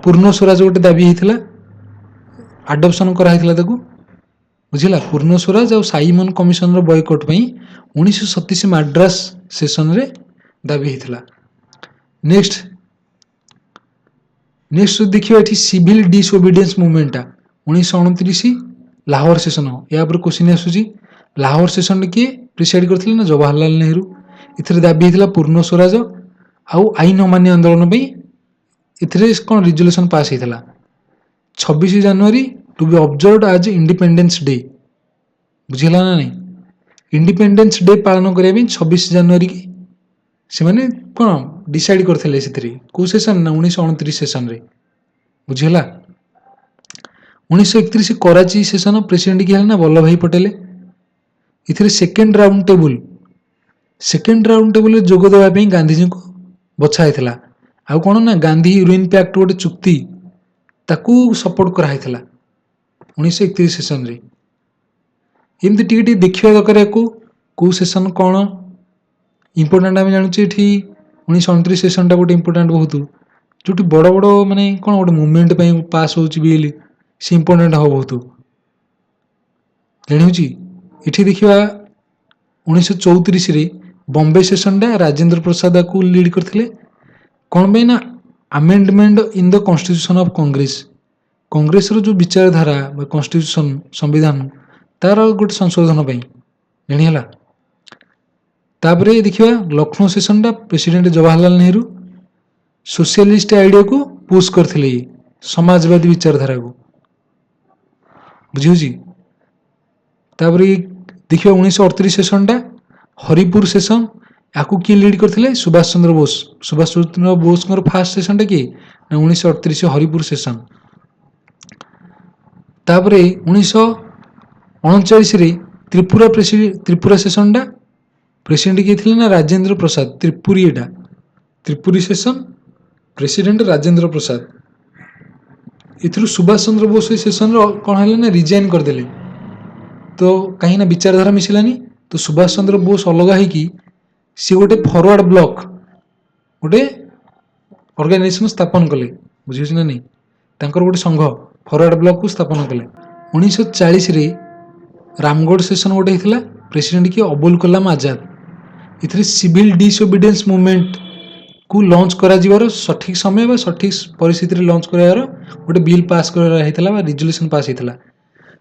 ପୂର୍ଣ୍ଣ ସ୍ୱରାଜ ଗୋଟେ ଦାବି ହେଇଥିଲା, ଆଡପ୍ସନ କରାହେଇଥିଲା ତାକୁ, ବୁଝିଲା। ପୂର୍ଣ୍ଣ ସ୍ୱରାଜ ଆଉ ସାଇମନ କମିଶନର ବୟକଟ୍ ପାଇଁ 1937 ମାଡ୍ରାସ ସେସନରେ ଦାବି ହେଇଥିଲା। ନେକ୍ସଟ ଦେଖିବା ଏଠି ସିଭିଲ ଡିସଓବିଡିଏନ୍ସ ମୁଭମେଣ୍ଟଟା 1929 ଲାହୋର ସେସନ। ଏହା ଉପରେ କ୍ୱେଶ୍ଚିନ୍ ଆସୁଛି ଲାହୋର ସେସନ କିଏ ପ୍ରିସାଇଡ୍ କରିଥିଲେ ନା ଜବାହରଲାଲ ନେହେରୁ। ଏଥିରେ ଦାବି ହେଇଥିଲା ପୂର୍ଣ୍ଣ ସ୍ୱରାଜ ଆଉ ଆଇନ ଅମାନ୍ୟ ଆନ୍ଦୋଳନ ପାଇଁ ଏଥିରେ କ'ଣ ରିଜଲ୍ୟୁସନ୍ ପାସ୍ ହେଇଥିଲା। 26 ଜାନୁଆରୀ ଟୁ ବି ଅବଜର୍ଭଡ ଆଜ ଇଣ୍ଡିପେଣ୍ଡେନ୍ସ ଡେ। ବୁଝିହେଲା ନା ନାହିଁ। ଇଣ୍ଡିପେଣ୍ଡେନ୍ସ ଡେ ପାଳନ କରିବା ପାଇଁ 26 ଜାନୁଆରୀ କି ସେମାନେ କ'ଣ ଡିସାଇଡ୍ କରିଥିଲେ ସେଥିରେ କେଉଁ ସେସନ୍ ନା 1929 ସେସନରେ। ବୁଝିହେଲା। 1931 କରାଚି ସେସନ ପ୍ରେସିଡେଣ୍ଟ କିଏ ହେଲେ ନା ବଲ୍ଲଭ ଭାଇ ପଟେଲ। ଏଥିରେ ସେକେଣ୍ଡ ରାଉଣ୍ଡ ଟେବୁଲରେ ଯୋଗ ଦେବା ପାଇଁ ଗାନ୍ଧିଜୀଙ୍କୁ ବଛା ହେଇଥିଲା। ଆଉ କ'ଣ ନା ଗାନ୍ଧୀ ୟୁରେନ୍ ପ୍ୟାକ୍ଟ ଗୋଟେ ଚୁକ୍ତି ତାକୁ ସପୋର୍ଟ କରାହେଇଥିଲା 1931 ସେସନରେ। ଏମିତି ଟିକେ ଟିକେ ଦେଖିବା ଦରକାର ୟାକୁ କେଉଁ ସେସନ କ'ଣ ଇମ୍ପୋର୍ଟାଣ୍ଟ ଆମେ ଜାଣୁଛେ। ଏଠି 1929 ସେସନଟା ଗୋଟେ ଇମ୍ପୋର୍ଟାଣ୍ଟ ବହୁତ, ଯେଉଁଠି ବଡ଼ ବଡ଼ ମାନେ କ'ଣ ଗୋଟେ ମୁଭମେଣ୍ଟ ପାଇଁ ପାସ୍ ହେଉଛି ବିଲ୍ ସେ ଇମ୍ପୋର୍ଟାଣ୍ଟ ହେବ ବହୁତ ଜାଣିହେଉଛି। ଏଠି ଦେଖିବା 1934ରେ ବମ୍ବେ ସେସନଟା ରାଜେନ୍ଦ୍ର ପ୍ରସାଦ ଆକୁ ଲିଡ୍ କରିଥିଲେ। କ'ଣ ପାଇଁ ନା amendment in the constitution of Congress. କଂଗ୍ରେସର ଯେଉଁ ବିଚାରଧାରା ବା କନଷ୍ଟିଟ୍ୟୁସନ୍ ସମ୍ବିଧାନ ତାର ଗୋଟେ ସଂଶୋଧନ ପାଇଁ ଜାଣିହେଲା। ତାପରେ ଦେଖିବା ଲକ୍ଷ୍ନୌ ସେସନଟା ପ୍ରେସିଡେଣ୍ଟ ଜବାହରଲାଲ ନେହେରୁ ସୋସିଆଲିଷ୍ଟ ଆଇଡ଼ିଆକୁ ପୁସ୍ କରିଥିଲେ, ସମାଜବାଦୀ ବିଚାରଧାରାକୁ। ବୁଝିହେଉଛି। ତାପରେ ଦେଖିବା 1938 ସେସନଟା ହରିପୁର ସେସନ। ଆକୁ କିଏ ଲିଡ୍ କରିଥିଲେ ସୁଭାଷ ଚନ୍ଦ୍ର ବୋଷ। ସୁଭାଷ ଚନ୍ଦ୍ର ବୋଷଙ୍କର ଫାର୍ଷ୍ଟ ସେସନଟା କିଏ ନା 1938 ହରିପୁର ସେସନ। ତାପରେ 1939ରେ ତ୍ରିପୁରା ସେସନଟା ପ୍ରେସିଡେଣ୍ଟ କିଏ ଥିଲେ ନା ରାଜେନ୍ଦ୍ର ପ୍ରସାଦ। Tripuri session president Rajendra Prasad. ଏଥିରୁ ସୁଭାଷ ଚନ୍ଦ୍ର ବୋଷ ଏଇ ସେସନର କ'ଣ ହେଲେ ନା ରିଜାଇନ୍ କରିଦେଲେ। ତ କାହିଁକିନା ବିଚାରଧାରା ମିଶିଲାନି, ତ ସୁଭାଷ ଚନ୍ଦ୍ର ବୋଷ ଅଲଗା ହେଇକି ସିଏ ଗୋଟେ ଫରୱାର୍ଡ ବ୍ଲକ ଗୋଟେ ଅର୍ଗାନାଇଜେସନ ସ୍ଥାପନ କଲେ। ବୁଝିହେଉଛି ନା ନାହିଁ। ତାଙ୍କର ଗୋଟେ ସଂଘ ଫରୱାର୍ଡ ବ୍ଲକକୁ ସ୍ଥାପନ କଲେ। 1940ରେ ରାମଗଡ଼ ସେସନ ଗୋଟେ ହେଇଥିଲା, ପ୍ରେସିଡେଣ୍ଟ କିଏ ଅବୁଲ କଲାମ ଆଜାଦ। ଏଥିରେ ସିଭିଲ ଡିସଓବିଡିଏନ୍ସ ମୁଭମେଣ୍ଟକୁ ଲଞ୍ଚ କରାଯିବାର ସଠିକ ସମୟ ବା ସଠିକ ପରିସ୍ଥିତିରେ ଲଞ୍ଚ କରିବାର ଗୋଟେ ବିଲ୍ ପାସ୍ କରାହେଇଥିଲା ବା ରିଜଲ୍ୟୁସନ୍ ପାସ୍ ହେଇଥିଲା।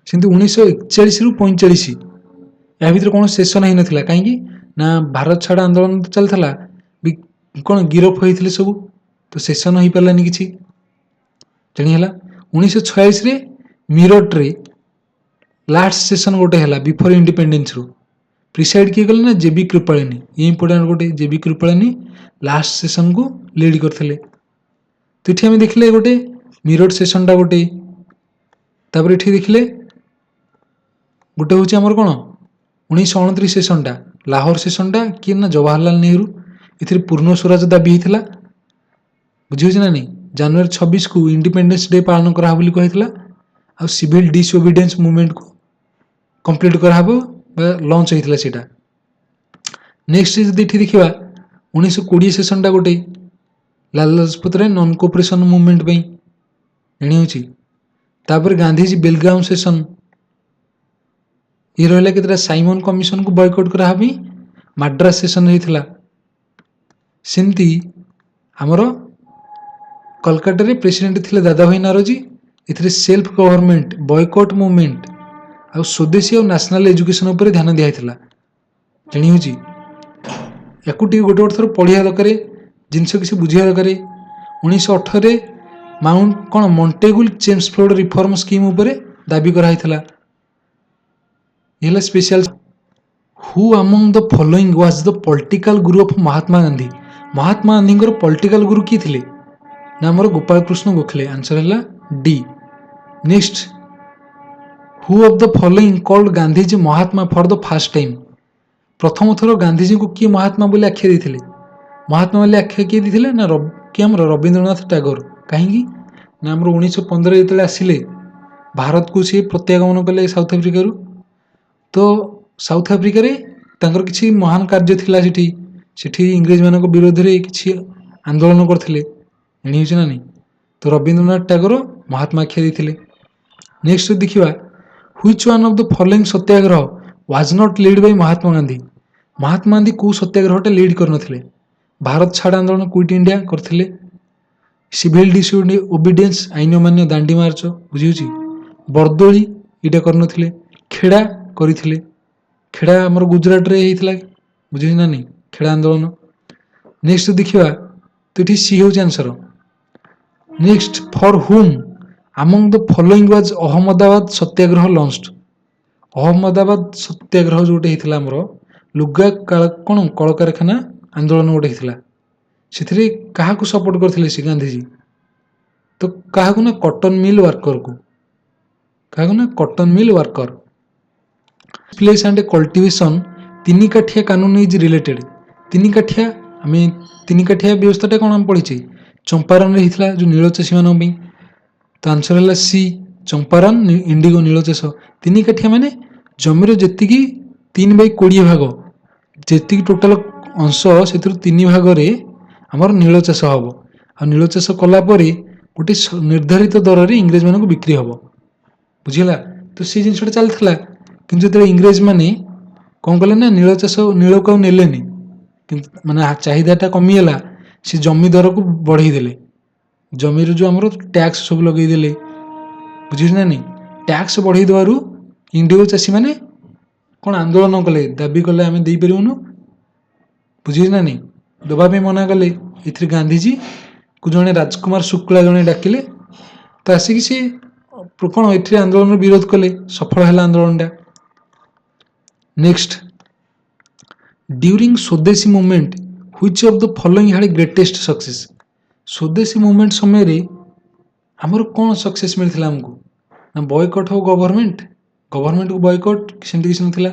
ସେମିତି 1941ରୁ 1945 ଏହା ଭିତରେ କୌଣସି ସେସନ ହେଇନଥିଲା। କାହିଁକି ନା ଭାରତ ଛାଡ଼ ଆନ୍ଦୋଳନ ଚାଲିଥିଲା, କ'ଣ ଗିରଫ ହୋଇଥିଲେ ସବୁ, ତ ସେସନ ହେଇପାରିଲାନି କିଛି ଜାଣିହେଲା। 1946ରେ ମିରଟରେ ଲାଷ୍ଟ ସେସନ ଗୋଟେ ହେଲା ବିଫୋର ଇଣ୍ଡିପେଣ୍ଡେନ୍ସରୁ। ପ୍ରିସାଇଡ୍ କିଏ କଲେ ନା ଜେବି କୃପାଳିନୀ। ଇଏ ଇମ୍ପୋର୍ଟାଣ୍ଟ ଗୋଟେ, ଜେବି କୃପାଳିନୀ ଲାଷ୍ଟ ସେସନକୁ ଲିଡ୍ କରିଥିଲେ। ତ ଏଠି ଆମେ ଦେଖିଲେ ଗୋଟେ ମିରଟ ସେସନଟା ଗୋଟେ। ତାପରେ ଏଠି ଦେଖିଲେ ଗୋଟେ ହେଉଛି ଆମର କ'ଣ 1929 ସେସନଟା ଲାହୋର ସେସନଟା କିଏ ନା ଜବାହରଲାଲ ନେହେରୁ। ଏଥିରେ ପୂର୍ଣ୍ଣ ସ୍ୱରାଜ ଦାବି ହେଇଥିଲା। ବୁଝିହେଉଛି ନା ନାହିଁ। ଜାନୁଆରୀ 26କୁ ଇଣ୍ଡିପେଣ୍ଡେନ୍ସ ଡେ ପାଳନ କରାହେବ ବୋଲି କହିଥିଲା। ଆଉ ସିଭିଲ ଡିସଓବିଡିଏନ୍ସ ମୁଭମେଣ୍ଟକୁ କମ୍ପ୍ଲିଟ୍ କରାହେବ ବା ଲଞ୍ଚ ହେଇଥିଲା ସେଇଟା। ନେକ୍ସଟ ଯଦି ଏଠି ଦେଖିବା 1920 ସେସନଟା ଗୋଟେ ଲାଲା ଲାଜପତ ରାୟ ନନ୍ କୋପରେସନ ମୁଭମେଣ୍ଟ ପାଇଁ ଜାଣିହେଉଛି। ତାପରେ ଗାନ୍ଧୀଜୀ ବେଲଗାମ ସେସନ ଇଏ ରହିଲା କେତେଟା ସାଇମନ କମିଶନକୁ ବୟକଟ୍ କରାହେବା ପାଇଁ ମାଡ୍ରାସ ସେସନ ହେଇଥିଲା। ସେମିତି ଆମର କଲକାତାରେ ପ୍ରେସିଡେଣ୍ଟ ଥିଲେ ଦାଦାଭାଇ ନାରୋଜୀ। ଏଥିରେ ସେଲ୍ଫ ଗଭର୍ଣ୍ଣମେଣ୍ଟ ବୟକଟ୍ ମୁଭମେଣ୍ଟ ଆଉ ସ୍ୱଦେଶୀ ଆଉ ନ୍ୟାସନାଲ ଏଜୁକେସନ ଉପରେ ଧ୍ୟାନ ଦିଆହେଇଥିଲା ଜାଣିହେଉଛି। ୟାକୁ ଟିକେ ଗୋଟେ ଗୋଟେ ଥର ପଢ଼ିବା ଦରକାର, ଜିନିଷ କିଛି ବୁଝିବା ଦରକାର। 1918ରେ ମାଉଣ୍ଟ କ'ଣ ମଣ୍ଟେଗୁଲ ଚେମ୍ସଫୋର୍ଡ ରିଫର୍ମ ସ୍କିମ୍ ଉପରେ ଦାବି କରାହେଇଥିଲା। ଇଏ ହେଲା special. Who among the following was the political Guru of Mahatma Gandhi. Mahatma ଗାନ୍ଧୀଙ୍କର ପଲିଟିକାଲ ଗୁରୁ କିଏ ଥିଲେ ନା ଆମର ଗୋପାଳକୃଷ୍ଣ ଗୋଖଲେ। ଆନ୍ସର ହେଲା D. Next who of the following called Gandhiji Mahatma for the first time. ପ୍ରଥମ ଥର ଗାନ୍ଧୀଜୀଙ୍କୁ କିଏ ମହାତ୍ମା ବୋଲି ଆଖ୍ୟା ଦେଇଥିଲେ? ମହାତ୍ମା ବୋଲି ଆଖ୍ୟା କିଏ ଦେଇଥିଲେ ନା କିଏ ଆମର ରବୀନ୍ଦ୍ରନାଥ ଟାଗୋର। କାହିଁକି ନା ଆମର 1915 ଯେତେବେଳେ ଆସିଲେ ଭାରତକୁ ସିଏ ପ୍ରତ୍ୟାଗମନ କଲେ ସାଉଥ ଆଫ୍ରିକାରୁ। ତ ସାଉଥ ଆଫ୍ରିକାରେ ତାଙ୍କର କିଛି ମହାନ କାର୍ଯ୍ୟ ଥିଲା। ସେଠି ଇଂରେଜମାନଙ୍କ ବିରୋଧରେ କିଛି ଆନ୍ଦୋଳନ କରିଥିଲେ ଜାଣିହେଉଛି ନା ନାହିଁ। ତ ରବୀନ୍ଦ୍ରନାଥ ଟାଗୋର ମହାତ୍ମା ଆଖ୍ୟା ଦେଇଥିଲେ। ନେକ୍ସଟ ଦେଖିବା which one of the following satyagraha was not lead Bai Mahatma Gandhi. Mahatma Gandhi କେଉଁ ସତ୍ୟାଗ୍ରହଟା ଲିଡ୍ କରିନଥିଲେ? ଭାରତ ଛାଡ଼ ଆନ୍ଦୋଳନ କ୍ୱିଟ୍ ଇଣ୍ଡିଆ କରିଥିଲେ। ସିଭିଲ ଡିସଓବିଡିଏନ୍ସ ଆଇନ ଅମାନ୍ୟ ଦାଣ୍ଡି ମାର୍ଚ୍ଚ। ବୁଝିହେଉଛି। बरदोली एटा करनथिले खेड़ा करिथिले खेड़ा हमर गुजरात रे हेइथिला बुझिस ना नहीं खेड़ा आंदोलन नेक्स्ट देखिबा तो एठी सी होउछ answer next for whom among the following was Ahmedabad Satyagraha launched Ahmedabad Satyagraha जोटे हेइथिला हमर लुगा कोन कल कारखाना आंदोलन गोटे हेइथिला सेथिरे काहाकू सपोर्ट करथिले से गांधीजी तो काहाकू ना कॉटन मिल वर्कर को काहाकू ना cotton mill worker place and cultivation तीन काठिया कानून इज रिलेटेड तीन काठिया आमे तीन काठिया व्यवस्थाटा कोन हम पढिछि चंपारण रे हितला जो नीलचाषी मानन पई तो आंसर हला सी चंपारण इंडिगो नीलचाष तीन काठिया माने जमीर जेतिकी 3/20 भाग जेतिकी टोटल अंश सेतिर 3 भाग रे हमर नीलचाष हबो आ नीलचाष कला परे गोटे निर्धारित दर रे इंग्रेज मानक बिक्री हबो बुझिला तो से जिनसटा चलथला किंतु जेते इंग्रेज माने कोन कले ना नीलचाष नील को नेलेनी माने चाहिदाटा कमिला से जमी दर को बढ़ाई देले जमीर जो हमर टैक्स सब लगई देले बुझिस ना नहीं टैक्स बढ़ाई देवारु इंडिगो चाषी माने कोन आंदोलन कले दाबी कले आमे देई परिवनु बुझिस ना नहीं दबा पे मना कले इथि गांधीजी को जने राजकुमार शुक्ला जने डाकिले तो आसिक से कोन इथि आंदोलन विरोध कले सफल हला आंदोलनटा नेक्स्ट ड्यूरिंग स्वदेशी movement which of the following had greatest success स्वदेशी मूवमेंट समय रे हमर कोन सक्सेस मिलथिला हमको ना बॉयकॉट हो गवर्नमेंट को बॉयकॉट सेंटी किछ नथिला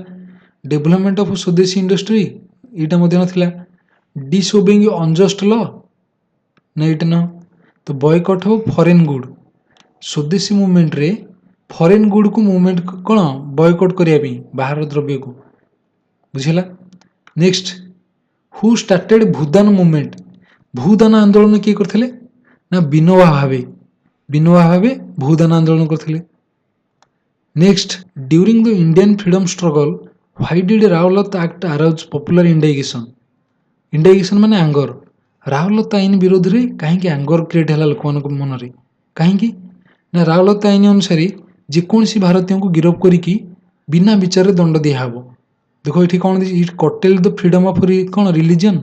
डेवलपमेंट ऑफ स्वदेशी इंडस्ट्री एटा मध्ये नथिला डिसओबेइंग अनजस्ट लॉ ना एटा न तो बॉयकॉट हो फॉरेन गुड स्वदेशी मूवमेंट रे फॉरेन गुड को मूवमेंट कोन बॉयकॉट करिया पई बाहर द्रव्य को बुझिला next who started Bhoodan movement Bhoodan आंदोलन किए करथिले ना विनोबा भावे भूदान आंदोलन करथिले next during the Indian freedom struggle why did Rowlatt act arouse popular indignation माने एंगर रावलत आईन विरोध रे काहे कि एंगर क्रिएट हला लोकमान को मन रे काहे कि ना रावलत आईन अनुसार जे कोनसी भारतीय को गिरफ्त करिकी बिना विचार रे दंड दिया हबो देखो एठी कोन it curtail the freedom of कोन रिलीजन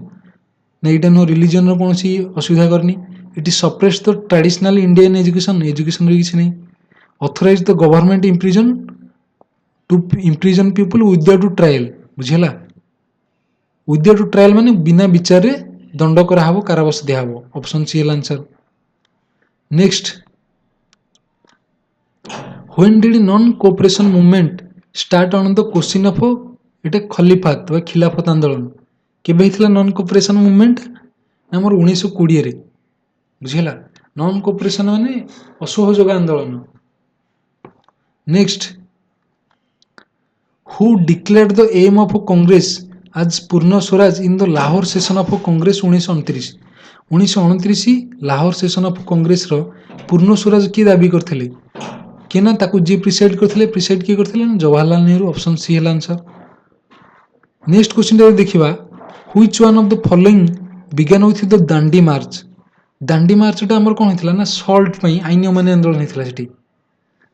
ना इटा नो रिलीजन रो कोनसी असुविधा करनी it suppress the traditional Indian education रे किछ नै authorise the government imprison people without trial बुझिला विदाउट ट्रायल माने बिना विचार रे दंड करा हबो कारावास दिया हबो ऑप्शन सी हल answer next when did non cooperation movement start on the question of इटा खलीफात व खिलाफत आंदोलन केबे हितला नॉन कोऑपरेशन मूवमेंट हमर 1920 रे बुझिला नॉन कोऑपरेशन माने असहयोग आंदोलन next who declared the aim of Congress as Purna Swaraj in the Lahore session of Congress 1929 Lahore session of Congress रो पूर्ण स्वराज की दाबी करथिले केना ताकू जे प्रिसाइड की करथिले ना जवाहरलाल नेहरू ऑप्शन सी हल आंसर नेक्स्ट क्वेश्चन रे देखिबा which one of the following began with the Dandi march टा हमर कोन हितला ना सॉल्ट पई आईन माने आंदोलन हितला सेठी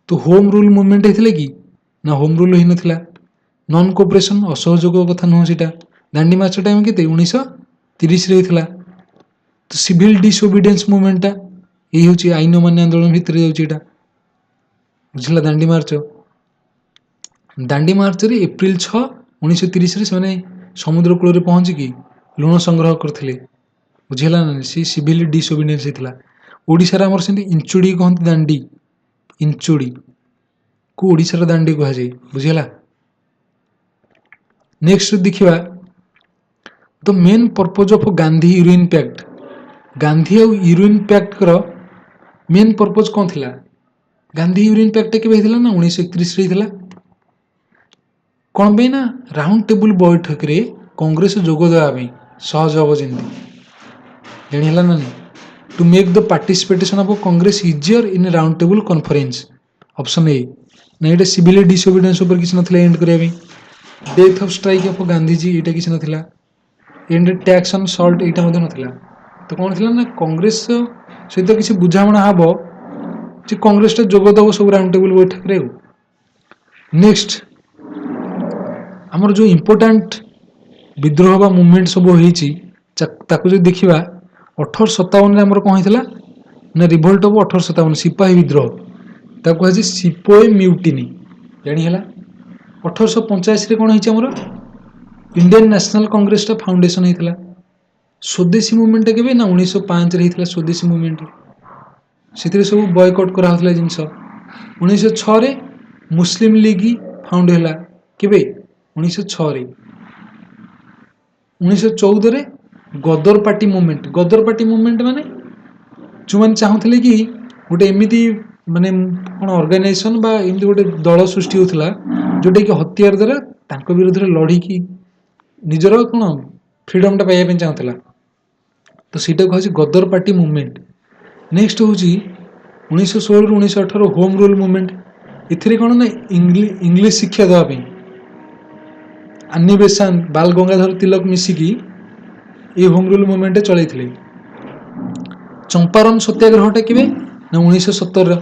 तो होम रूल मूवमेंट हितले की ना होम रूल हि नथिला नॉन कोऑपरेशन असहयोग कथा न सेटा दांडी मार्च टाइम केते 1930 रे हितला तो सिविल डिसओबीडियंस मूवमेंट टा एही होची आईन माने आंदोलन भितर जाउची एटा बुझिला दांडी मार्च रे अप्रैल 6 1930 रे से समुद्र कूल रे पहुंची की लुण संग्रह करथिले बुझिला ना सी सिविल डिसओबीडियंस हितला ओडिसा रे हमर सेंती इंचुडी कहंती दांडी इंचुडी को ओडिसा रे दांडी कहा जाय बुझिला नेक्स्ट देखिबा the main purpose of Gandhi Irwin pact रो मेन पर्पज कोन थिला गांधी यूरोइन पैक्ट के हेतिला ना 1931 रे हेतिला कोन बे ना राउंड टेबल बैठक रे कांग्रेस जोग देबा बे सहज हो जिंदी जणी हला ना to make the participation of Congress easier in round table conference option A ना एटा सिविल डिसओबीडियंस ऊपर किछ नथिला एंड करिया by death of strike of Gandhiji एटा किछ नथिला एंड टैक्स ऑन सॉल्ट एटा मध्ये नथिला तो कोन थिला ना कांग्रेस सहित किछ बुझामणा हबो ଯେ କଂଗ୍ରେସଟା ଯୋଗ ଦେବ ସବୁ ରାଉଣ୍ଡ ଟେବୁଲ ବୈଠକରେ। ନେକ୍ସଟ ଆମର ଯେଉଁ ଇମ୍ପୋର୍ଟାଣ୍ଟ ବିଦ୍ରୋହ ବା ମୁଭମେଣ୍ଟ ସବୁ ହେଇଛି ତାକୁ ଯଦି ଦେଖିବା 1857ରେ ଆମର କ'ଣ ହେଇଥିଲା ନା ରିଭୋଲ୍ଟ ଅଫ୍ 1857 ସିପାହୀ ବିଦ୍ରୋହ, ତାକୁ କୁହାଯାଇଛି ସିପୋଏ ମ୍ୟୁଟିନି ଜାଣି ହେଲା। 1885ରେ କ'ଣ ହେଇଛି ଆମର ଇଣ୍ଡିଆନ ନ୍ୟାସନାଲ କଂଗ୍ରେସଟା ଫାଉଣ୍ଡେସନ ହେଇଥିଲା। ସ୍ୱଦେଶୀ ମୁଭମେଣ୍ଟଟା କେବେ ନା 1905ରେ ହେଇଥିଲା। ସ୍ୱଦେଶୀ ମୁଭମେଣ୍ଟ ସେଥିରେ ସବୁ ବୟକଟ୍ କରାହେଉଥିଲା ଜିନିଷ। 1906ରେ ମୁସଲିମ ଲିଗ ଫାଉଣ୍ଡ ହେଲା। କେବେ 1906ରେ। 1914ରେ Ghadar party movement. Ghadar party movement ମାନେ ଯେଉଁମାନେ ଚାହୁଁଥିଲେ କି ଗୋଟେ ଏମିତି ମାନେ କ'ଣ ଅର୍ଗାନାଇଜେସନ ବା ଏମିତି ଗୋଟେ ଦଳ ସୃଷ୍ଟି ହେଉଥିଲା ଯେଉଁଟାକି ହତିଆର ଦ୍ୱାରା ତାଙ୍କ ବିରୋଧରେ ଲଢ଼ିକି ନିଜର କ'ଣ ଫ୍ରିଡମଟା ପାଇବା ପାଇଁ ଚାହୁଁଥିଲା। ତ ସେଇଟା କୁହାଯାଉଛି ଗଦର ପାର୍ଟି ମୁଭମେଣ୍ଟ। ନେକ୍ସଟ ହେଉଛି 1916ରୁ 1918 ହୋମ ରୁଲ ମୁଭମେଣ୍ଟ। ଏଥିରେ କ'ଣ ନା ଇଂଲିଶ ଶିକ୍ଷା ଦେବା ପାଇଁ ଆନି ବେସାନ୍ତ ବାଲ ଗଙ୍ଗାଧର ତିଲକ ମିଶିକି এই হোম রুল মুভমেন্টে চলাইଥିଲେ। ଚମ୍ପାରଣ ସତ୍ୟାଗ୍ରହଟା କେବେ ନା 1917ର।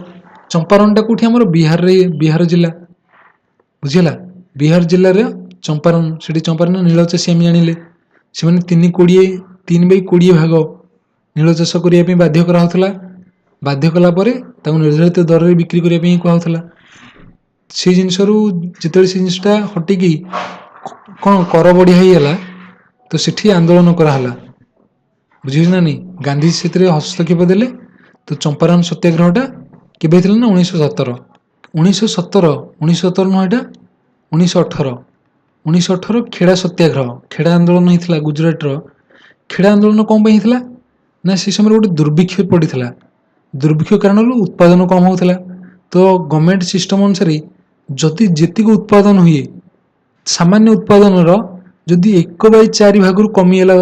ଚମ୍ପାରଣଟା କେଉଁଠି ଆମର ବିହାର ଜିଲ୍ଲା ବୁଝିହେଲା। ବିହାର ଜିଲ୍ଲାର ଚମ୍ପାରଣ, ସେଠି ଚମ୍ପାରଣ ନୀଳ ଚାଷୀ ଆମେ ଜାଣିଲେ ସେମାନେ 3/20 ଭାଗ ନୀଳ ଚାଷ କରିବା ପାଇଁ ବାଧ୍ୟ କରାହେଉଥିଲା। ବାଧ୍ୟ କଲା ପରେ ତାକୁ ନିର୍ଦ୍ଧାରିତ ଦରରେ ବିକ୍ରି କରିବା ପାଇଁ କୁହାହେଉଥିଲା। ସେଇ ଜିନିଷରୁ ଯେତେବେଳେ ସେ ଜିନିଷଟା ହଟିକି କ'ଣ କର ବଢ଼ିଆ ହେଇଗଲା ତ ସେଠି ଆନ୍ଦୋଳନ କରାହେଲା। ବୁଝିହେଉଛି ନା ନାହିଁ। ଗାନ୍ଧିଜୀ ସେଥିରେ ହସ୍ତକ୍ଷେପ ଦେଲେ। ତ ଚମ୍ପାରଣ ସତ୍ୟାଗ୍ରହଟା କେବେ ହେଇଥିଲା ନା 1917। 1917 ନୁହଁ, ଏଇଟା 1918। 1918 ଖେଡ଼ା ସତ୍ୟାଗ୍ରହ, ଖେଡ଼ା ଆନ୍ଦୋଳନ ହେଇଥିଲା ଗୁଜୁରାଟର। ଖେଡ଼ା ଆନ୍ଦୋଳନ କ'ଣ ପାଇଁ ହେଇଥିଲା ନା ସେ ସମୟରେ ଗୋଟେ ଦୁର୍ଭିକ୍ଷ ପଡ଼ିଥିଲା। ଦୁର୍ଭିକ୍ଷ କାରଣରୁ ଉତ୍ପାଦନ କମ୍ ହେଉଥିଲା। ତ ଗଭର୍ଣ୍ଣମେଣ୍ଟ ସିଷ୍ଟମ ଅନୁସାରେ ଯଦି ଯେତିକି ଉତ୍ପାଦନ ହୁଏ ସାମାନ୍ୟ ଉତ୍ପାଦନର ଯଦି 1/4 ଭାଗରୁ କମିଗଲା,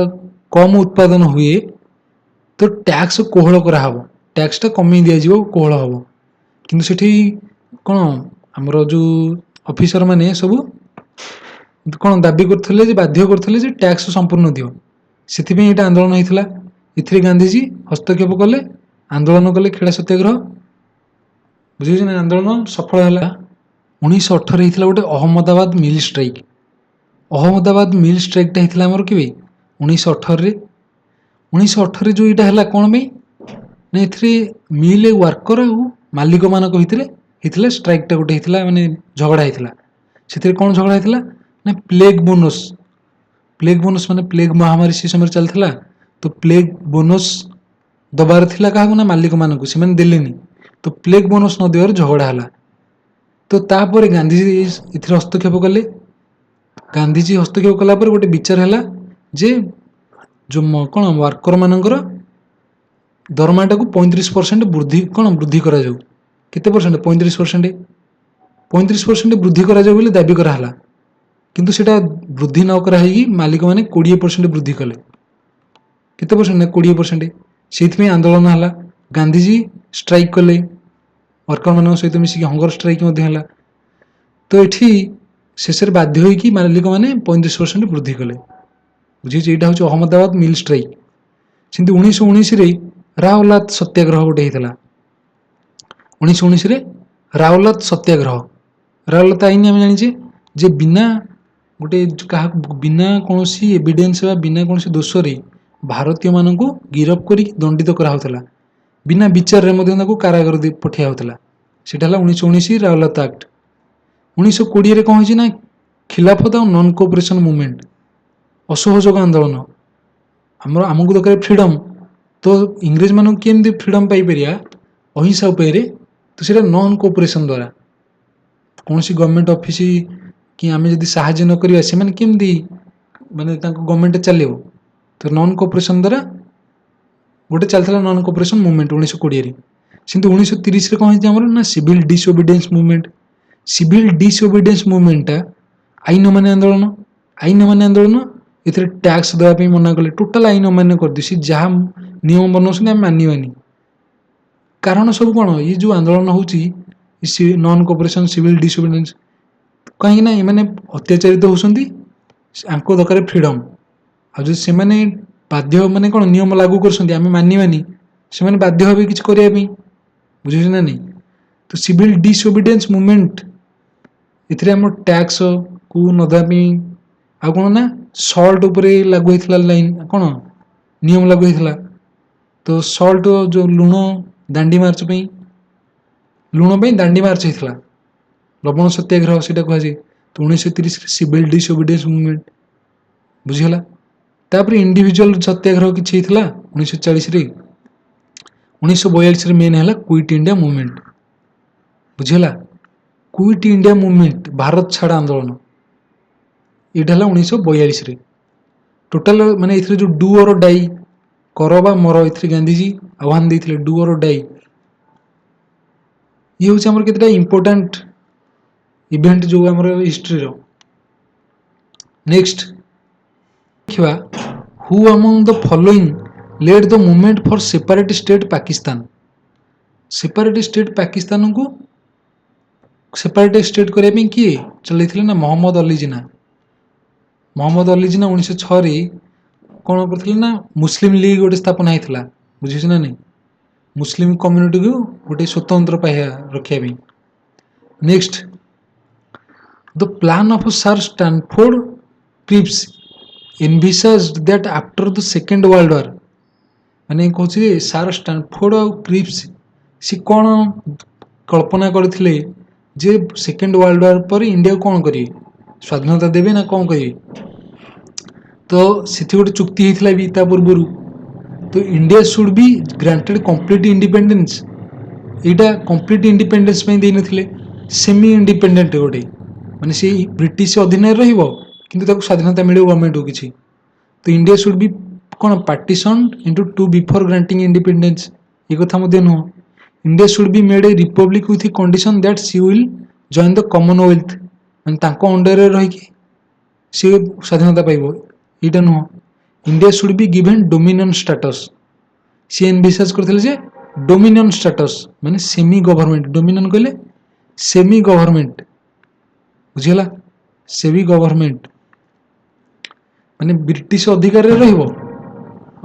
କମ୍ ଉତ୍ପାଦନ ହୁଏ ତ ଟ୍ୟାକ୍ସ କୋହଳ କରାହେବ, ଟ୍ୟାକ୍ସଟା କମେଇ ଦିଆଯିବ, କୋହଳ ହେବ। କିନ୍ତୁ ସେଠି କ'ଣ ଆମର ଯେଉଁ ଅଫିସର ମାନେ ସବୁ କ'ଣ ଦାବି କରୁଥିଲେ ଯେ ବାଧ୍ୟ କରୁଥିଲେ ଯେ ଟ୍ୟାକ୍ସ ସମ୍ପୂର୍ଣ୍ଣ ଦିଅ। ସେଥିପାଇଁ ଏଇଟା ଆନ୍ଦୋଳନ ହେଇଥିଲା। ଏଥିରେ ଗାନ୍ଧିଜୀ ହସ୍ତକ୍ଷେପ କଲେ, ଆନ୍ଦୋଳନ କଲେ ଖେଡ଼ା ସତ୍ୟାଗ୍ରହ। ବୁଝିହେଉଛି ନା। ଆନ୍ଦୋଳନ ସଫଳ ହେଲା। 1918 ହେଇଥିଲା ଗୋଟେ Ahmedabad mill strike. Ahmedabad mill ଷ୍ଟ୍ରାଇକ୍ଟା ହେଇଥିଲା ଆମର କେବେ 1918ରେ। 1918ରେ ଯେଉଁ ଏଇଟା ହେଲା କ'ଣ ପାଇଁ ନା ଏଥିରେ ମିଲ୍ ୱାର୍କର ଆଉ ମାଲିକମାନଙ୍କ ଭିତରେ ହେଇଥିଲା ଷ୍ଟ୍ରାଇକ୍ଟା ଗୋଟେ ହେଇଥିଲା, ମାନେ ଝଗଡ଼ା ହେଇଥିଲା। ସେଥିରେ କ'ଣ ଝଗଡ଼ା ହେଇଥିଲା ନା ପ୍ଲେଗ ବୋନସ୍। ପ୍ଲେଗ ବୋନସ୍ ମାନେ ପ୍ଲେଗ ମହାମାରୀ ସେ ସମୟରେ ଚାଲିଥିଲା। ତ ପ୍ଲେଗ ବୋନସ୍ ଦେବାର ଥିଲା କାହାକୁ ନା ମାଲିକମାନଙ୍କୁ, ସେମାନେ ଦେଲେନି। ତ ପ୍ଲେଗ ବୋନସ୍ ନ ଦେବାରୁ ଝଗଡ଼ା ହେଲା। ତ ତାପରେ ଗାନ୍ଧିଜୀ ଏଥିରେ ହସ୍ତକ୍ଷେପ କଲେ। ଗାନ୍ଧିଜୀ ହସ୍ତକ୍ଷେପ କଲା ପରେ ଗୋଟେ ବିଚାର ହେଲା ଯେ ଯେଉଁ କ'ଣ ୱାର୍କର ମାନଙ୍କର ଦରମାଟାକୁ 35% ବୃଦ୍ଧି କରାଯାଉ। କେତେ ପରସେଣ୍ଟ? 35%। 35% ବୃଦ୍ଧି କରାଯାଉ ବୋଲି ଦାବି କରାହେଲା। କିନ୍ତୁ ସେଇଟା ବୃଦ୍ଧି ନ କରାହେଇକି ମାଲିକମାନେ 20% ବୃଦ୍ଧି କଲେ। କେତେ ପରସେଣ୍ଟ ନା 20%। ସେଇଥିପାଇଁ ଆନ୍ଦୋଳନ ହେଲା। ଗାନ୍ଧିଜୀ ଷ୍ଟ୍ରାଇକ୍ କଲେ, ୱାର୍କରମାନଙ୍କ ସହିତ ମିଶିକି ହଙ୍ଗର ଷ୍ଟ୍ରାଇକ୍ ମଧ୍ୟ ହେଲା। ତ ଏଠି ଶେଷରେ ବାଧ୍ୟ ହୋଇକି ମାଲିକମାନେ 35% ବୃଦ୍ଧି କଲେ। ବୁଝିଛି। ଏଇଟା ହେଉଛି ଅହମ୍ମଦାବାଦ ମିଲ୍ ଷ୍ଟ୍ରାଇକ୍। ସେମିତି 1919ରେ ରାଓଲାତ ସତ୍ୟାଗ୍ରହ ଗୋଟେ ହେଇଥିଲା। 1919ରେ ରାଓଲାତ ସତ୍ୟାଗ୍ରହ। ରାଓଲାତ ଆଇନ ଆମେ ଜାଣିଛେ ଯେ ବିନା କୌଣସି ଏଭିଡେନ୍ସ ବା ବିନା କୌଣସି ଦୋଷରେ ଭାରତୀୟମାନଙ୍କୁ ଗିରଫ କରିକି ଦଣ୍ଡିତ କରାହେଉଥିଲା। ବିନା ବିଚାରରେ ମଧ୍ୟ ତାଙ୍କୁ କାରାଗାର ପଠିଆ ହେଉଥିଲା। ସେଇଟା ହେଲା 1919 ରାଓଲାତ ଆକ୍ଟ। 1920ରେ କ'ଣ ହେଇଛି ନା ଖିଲାଫତ ଆଉ ନନ୍ କୋଅପରେସନ୍ ମୁଭମେଣ୍ଟ, ଅସହଯୋଗ ଆନ୍ଦୋଳନ। ଆମକୁ ଦରକାର ଫ୍ରିଡମ୍। ତ ଇଂରେଜମାନଙ୍କୁ କେମିତି ଫ୍ରିଡମ୍ ପାଇପାରିବା ଅହିଂସା ଉପାୟରେ, ତ ସେଇଟା ନନ୍ କୋଅପରେସନ୍ ଦ୍ୱାରା। କୌଣସି ଗଭର୍ଣ୍ଣମେଣ୍ଟ ଅଫିସ କି ଆମେ ଯଦି ସାହାଯ୍ୟ ନ କରିବା ସେମାନେ କେମିତି ମାନେ ତାଙ୍କ ଗଭର୍ଣ୍ଣମେଣ୍ଟ ଚାଲିବ। ତ ନନ୍ କୋଅପରେସନ୍ ଦ୍ୱାରା ଗୋଟେ ଚାଲିଥିଲା ନନ୍ କୋଅପରେସନ୍ ମୁଭମେଣ୍ଟ 1920ରେ। ସେମିତି 1930ରେ କ'ଣ ହେଇଛି ଆମର ନା ସିଭିଲ ଡିସଓବିଡିଏନ୍ସ ମୁଭମେଣ୍ଟ। ସିଭିଲ ଡିସଓବିଡିଏନ୍ସ ମୁଭମେଣ୍ଟଟା ଆଇନ ଅମାନ୍ୟ ଆନ୍ଦୋଳନ। ଆଇନ ଅମାନ୍ୟ ଆନ୍ଦୋଳନ ଏଥିରେ ଟ୍ୟାକ୍ସ ଦେବା ପାଇଁ ମନା କଲେ। ଟୋଟାଲ ଆଇନ ଅମାନ୍ୟ କରିଦିଏ। ସେ ଯାହା ନିୟମ ବନାଉଛନ୍ତି ଆମେ ମାନିବାନି। କାରଣ ସବୁ କ'ଣ ଏ ଯେଉଁ ଆନ୍ଦୋଳନ ହେଉଛି ନନ୍ କୋଅପରେସନ୍ ସିଭିଲ ଡିସଓବିଡିଏନ୍ସ, କାହିଁକି ନା ଏମାନେ ଅତ୍ୟାଚାରିତ ହେଉଛନ୍ତି, ଆଙ୍କ ଦରକାର ଫ୍ରିଡମ୍। ଆଉ ଯଦି ସେମାନେ ବାଧ୍ୟ ମାନେ କ'ଣ ନିୟମ ଲାଗୁ କରୁଛନ୍ତି ଆମେ ମାନିବାନି, ସେମାନେ ବାଧ୍ୟ ହେବେ କିଛି କରିବା ପାଇଁ। ବୁଝୁଛନ୍ତି ନା ନାହିଁ। तो सिविल डिसओबिडियंस मूवमेंट एथिरे हम टैक्स को नदामी आ कोन ना सॉल्ट ऊपर लागू होइथला लाइन कोन नियम लागू होइथला तो सॉल्ट जो लुण दांडी मार्च पे लुण पे दांडी मार्च होइथला लवण सत्याग्रह सेटा कह जाए तो 1930 सिविल डिसओबिडियंस मूवमेंट बुझीगला तापर इंडिविजुअल सत्याग्रह किछि हितला 1940 रे 1942 रे मेन हैला क्विट इंडिया मूवमेंट बुझीगला क्विट इंडिया मूवमेंट भारत छाड़ आंदोलन एटा हैला 1942 रे टोटल माने इथरे जो डू और डाई करबा मर इथरे गांधी जी आह्वान देथिले डू और डाई ये होछ हमर केतटा इंपोर्टेंट इवेंट जो हमर हिस्ट्री रो नेक्स्ट देखिबा who among the following led the movement for separate state Pakistan को सेपरेट स्टेट करने में किए चलते ना मोहम्मद अली जिना 1906 रे कौन करथिले ना मुस्लिम लीग गोटे स्थापना होता बुझे ना नहीं मुस्लिम कम्युनिटी को गोटे स्वतंत्र पाया रखा next the plan of Sir Stanford Cripps envisaged that after the second world war माने कहछि सर स्टैनफोर्ड और क्रिप्स सी कौन कल्पना करथिले जे सेकेंड वर्ल्ड वार पर इंडिया कौन करी स्वाधीनता देवे ना कौन करी तो सेठी गोटे चुक्ति होइथिला भी ता पूर्वरु तो India should be granted complete independence Etah complete independence में देई नथिले सेमी इंडिपेंडेंट गोटे माने से ब्रिटिश अधीन रहिबो किंतु ताको स्वाधीनता मिले गवर्नमेंट को किछि तो इंडिया शुड बी कौन partition into two before granting independence ये कथा मध्ये नुह India should be made a republic with condition that she will join the Commonwealth माने ताको अंडर रे रही कि सी स्वाधीनता पाइबो एटा नुह India should be given dominion status सी एनविसाज करथिले जे डोमिनियन स्टेटस माने सेमी गवर्नमेंट डोमिनियन कहले सेमी गवर्नमेंट बुझिला सेमी गवर्नमेंट माने ब्रिटिश अधिकार रे रहिबो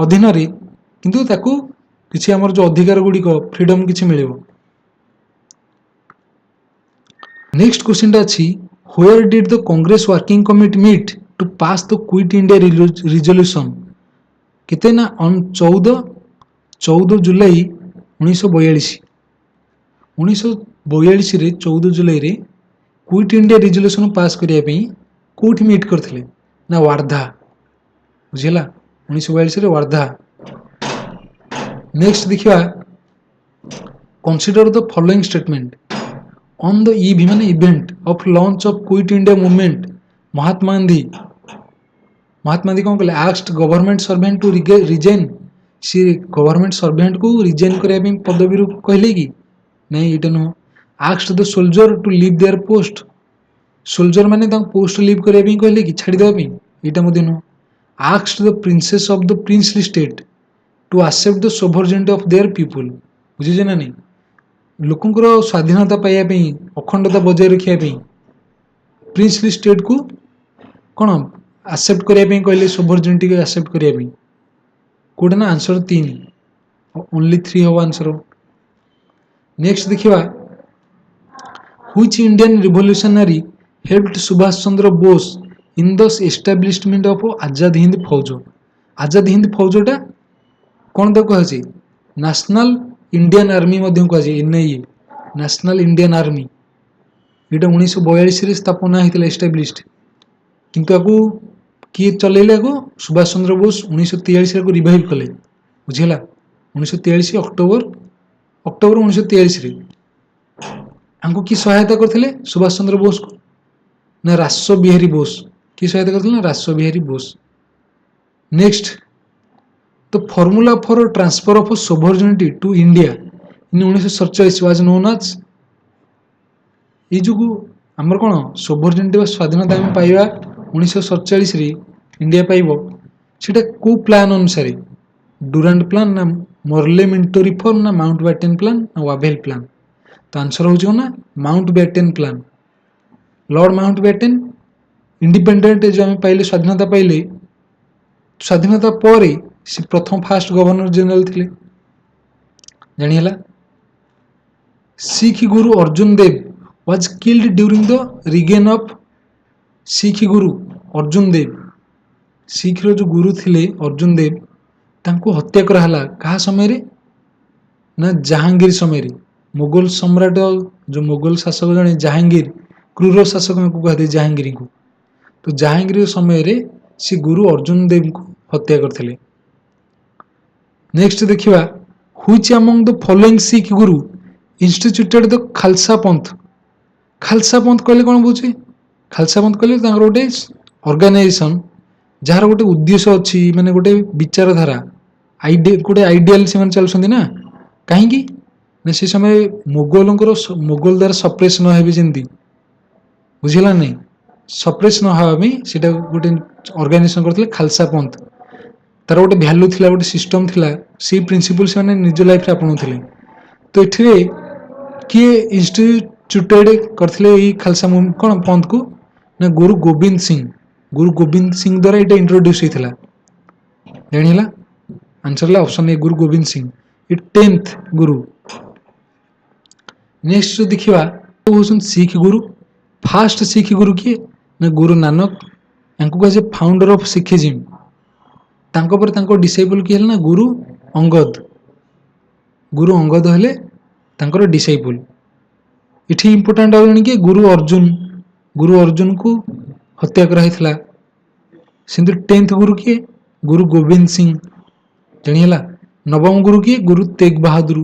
अधीन रे किंतु ताकू किछि हमर जो अधिकार गुडी को फ्रीडम किछि मिलिबो नेक्स्ट क्वेश्चन टा अछि where did the Congress Working Committee meet to pass the quit India resolution केते ना ऑन 14 जुलाई 1942 रे 14 जुलाई रे क्विट इंडिया रिजोल्यूशन पास करिया पई कोठी मीट करथिले ना वार्धा बुझिला 1942 रे वार्धा नेक्स्ट देखिबा consider the following statement on the eve माने event of launch of quit India movement Mahatma Gandhi कौन कहले asked government servant to resign सी गवर्नमेंट सर्वेंट को रिजाइन करिया पे पदवी कहले कि नहीं एटा नो asked the soldier to leave their post soldier माने ता पोस्ट लीव करिया पे कहले कि छाडी देबा पे एटा मध्ये नो asked the princes of the princely state to accept the sovereignty of their people बुझे ना नहीं लोकंकर स्वाधीनता पाइया पे अखंडता बजाय रखिया पे प्रिंसली स्टेट को कौन एक्सेप्ट करिया पे कहले सोवरेनिटी को एक्सेप्ट करिया पे कोड ना आंसर 3 ओनली 3 हो आंसर नेक्स्ट देखिबा which Indian revolutionary helped Subhash Chandra Bose in the establishment of Azad Hind फौजटा कौन तो कहे नेशनल इंडियन आर्मी कहे एनआईए नेशनल इंडियन आर्मी ये 1942 रे स्थापना होता एस्टाब्लिश्ड किंतु आपको किए चलैले को सुभाष चंद्र बोस 1943 रे को रिवाइव कले बुझिला 1943 अक्टोबर 1943 रे हमको की सहायता करथिले सुभाष चंद्र बोस को ना राष्ट्र बिहारी बोस की सहायता करथिले ना Rash Behari Bose next the formula for transfer of sovereignty to India in 1947 was known as ये जो आमर कौन सोवरेनिटी स्वाधीनता आम पाइबा 1947 रे इंडिया पाइबो सेटा को प्लान अनुसार डुरांड प्लान ना मोरले मिंटो रिफॉर्म ना माउंटबैटन प्लान ना वावेल प्लान तो आंसर हो ना Mountbatten plan Lord Mountbatten independent जो आम पाइले स्वाधीनता पर से प्रथम फास्ट गवर्नर जनरल थिले जानिहला Sikh Guru Arjun Dev was killed during the reign of Sikh Guru Arjun Dev ଶିଖର ଯେଉଁ ଗୁରୁ ଥିଲେ ଅର୍ଜୁନ ଦେବ ତାଙ୍କୁ ହତ୍ୟା କରାହେଲା କାହା ସମୟରେ ନା ଜାହାଙ୍ଗୀର ସମୟରେ ମୋଗଲ ସମ୍ରାଟ ଯେଉଁ ମୋଗଲ ଶାସକ ଜଣେ ଜାହାଙ୍ଗୀର କ୍ରୁର ଶାସକଙ୍କୁ କୁହାଯାଏ ଜାହାଙ୍ଗୀରଙ୍କୁ ତ ଜାହାଙ୍ଗୀର ସମୟରେ ସେ ଗୁରୁ ଅର୍ଜୁନ ଦେବଙ୍କୁ ହତ୍ୟା କରିଥିଲେ। ନେକ୍ସଟ ଦେଖିବା ହୁଇଚ୍ ଆମଙ୍ଗ ଦ ଫଲୋଇଂ ଶିଖ ଗୁରୁ ଇନଷ୍ଟିଚ୍ୟୁଟେଡ୍ ଦ ଖାଲସା ପନ୍ଥ। ଖାଲସା ପନ୍ଥ କହିଲେ କ'ଣ ବୁଝେ? ଖାଲସା ପନ୍ଥ କହିଲେ ତାଙ୍କର ଗୋଟେ ଅର୍ଗାନାଇଜେସନ ଯାହାର ଗୋଟେ ଉଦ୍ଦେଶ୍ୟ ଅଛି ମାନେ ଗୋଟେ ବିଚାରଧାରା ଗୋଟେ ଆଇଡିଆଲ ସେମାନେ ଚାଲୁଛନ୍ତି ନା କାହିଁକି ନା ସେ ସମୟରେ ମୋଗଲ ଦ୍ୱାରା ସପ୍ରେସ ନ ହେବେ ଯେମିତି ବୁଝିଲା ନାହିଁ ସପ୍ରେସ ନ ହେବା ପାଇଁ ସେଇଟା ଗୋଟେ ଅର୍ଗାନାଇଜେସନ କରିଥିଲେ ଖାଲସା ପନ୍ଥ ତାର ଗୋଟେ ଭ୍ୟାଲୁ ଥିଲା ଗୋଟେ ସିଷ୍ଟମ ଥିଲା ସେଇ ପ୍ରିନ୍ସିପଲ ସେମାନେ ନିଜ ଲାଇଫରେ ଆପଣଉଥିଲେ। ତ ଏଠିରେ କିଏ ଇନଷ୍ଟିଚ୍ୟୁଟେଡ୍ କରିଥିଲେ ଏଇ ଖାଲସା କ'ଣ ପନ୍ଥକୁ ନା ଗୁରୁ ଗୋବିନ୍ଦ ସିଂ ଦ୍ୱାରା ଏଇଟା ଇଣ୍ଟ୍ରୋଡ୍ୟୁସ ହେଇଥିଲା ଜାଣିହେଲା ଆନ୍ସର ହେଲା ଅପସନ ଏ ଗୁରୁ ଗୋବିନ୍ଦ ସିଂ ଏ 10th ଗୁରୁ। ନେକ୍ସଟ ଦେଖିବା ହେଉଛନ୍ତି ଶିଖ ଗୁରୁ ଫାଷ୍ଟ ଶିଖ ଗୁରୁ କିଏ ନା ଗୁରୁ ନାନକ ୟାଙ୍କୁ କୁହାଯାଏ ଫାଉଣ୍ଡର ଅଫ ଶିଖିଜିମ୍ ତାଙ୍କ ପରେ ତାଙ୍କ ଡିସାଇପଲ କିଏ ହେଲେ ନା ଗୁରୁ ଅଙ୍ଗଦ ହେଲେ ତାଙ୍କର ଡିସାଇପଲ। ଏଠି ଇମ୍ପୋର୍ଟାଣ୍ଟ ଆଉ ଜଣେ କିଏ ଗୁରୁ ଅର୍ଜୁନକୁ ହତ୍ୟା କରାହେଇଥିଲା। ସେମିତି 10th ଗୁରୁ କିଏ ଗୁରୁ ଗୋବିନ୍ଦ ସିଂ ଜାଣିହେଲା। ନବମ ଗୁରୁ କିଏ ଗୁରୁ ତେଗ ବାହାଦୁର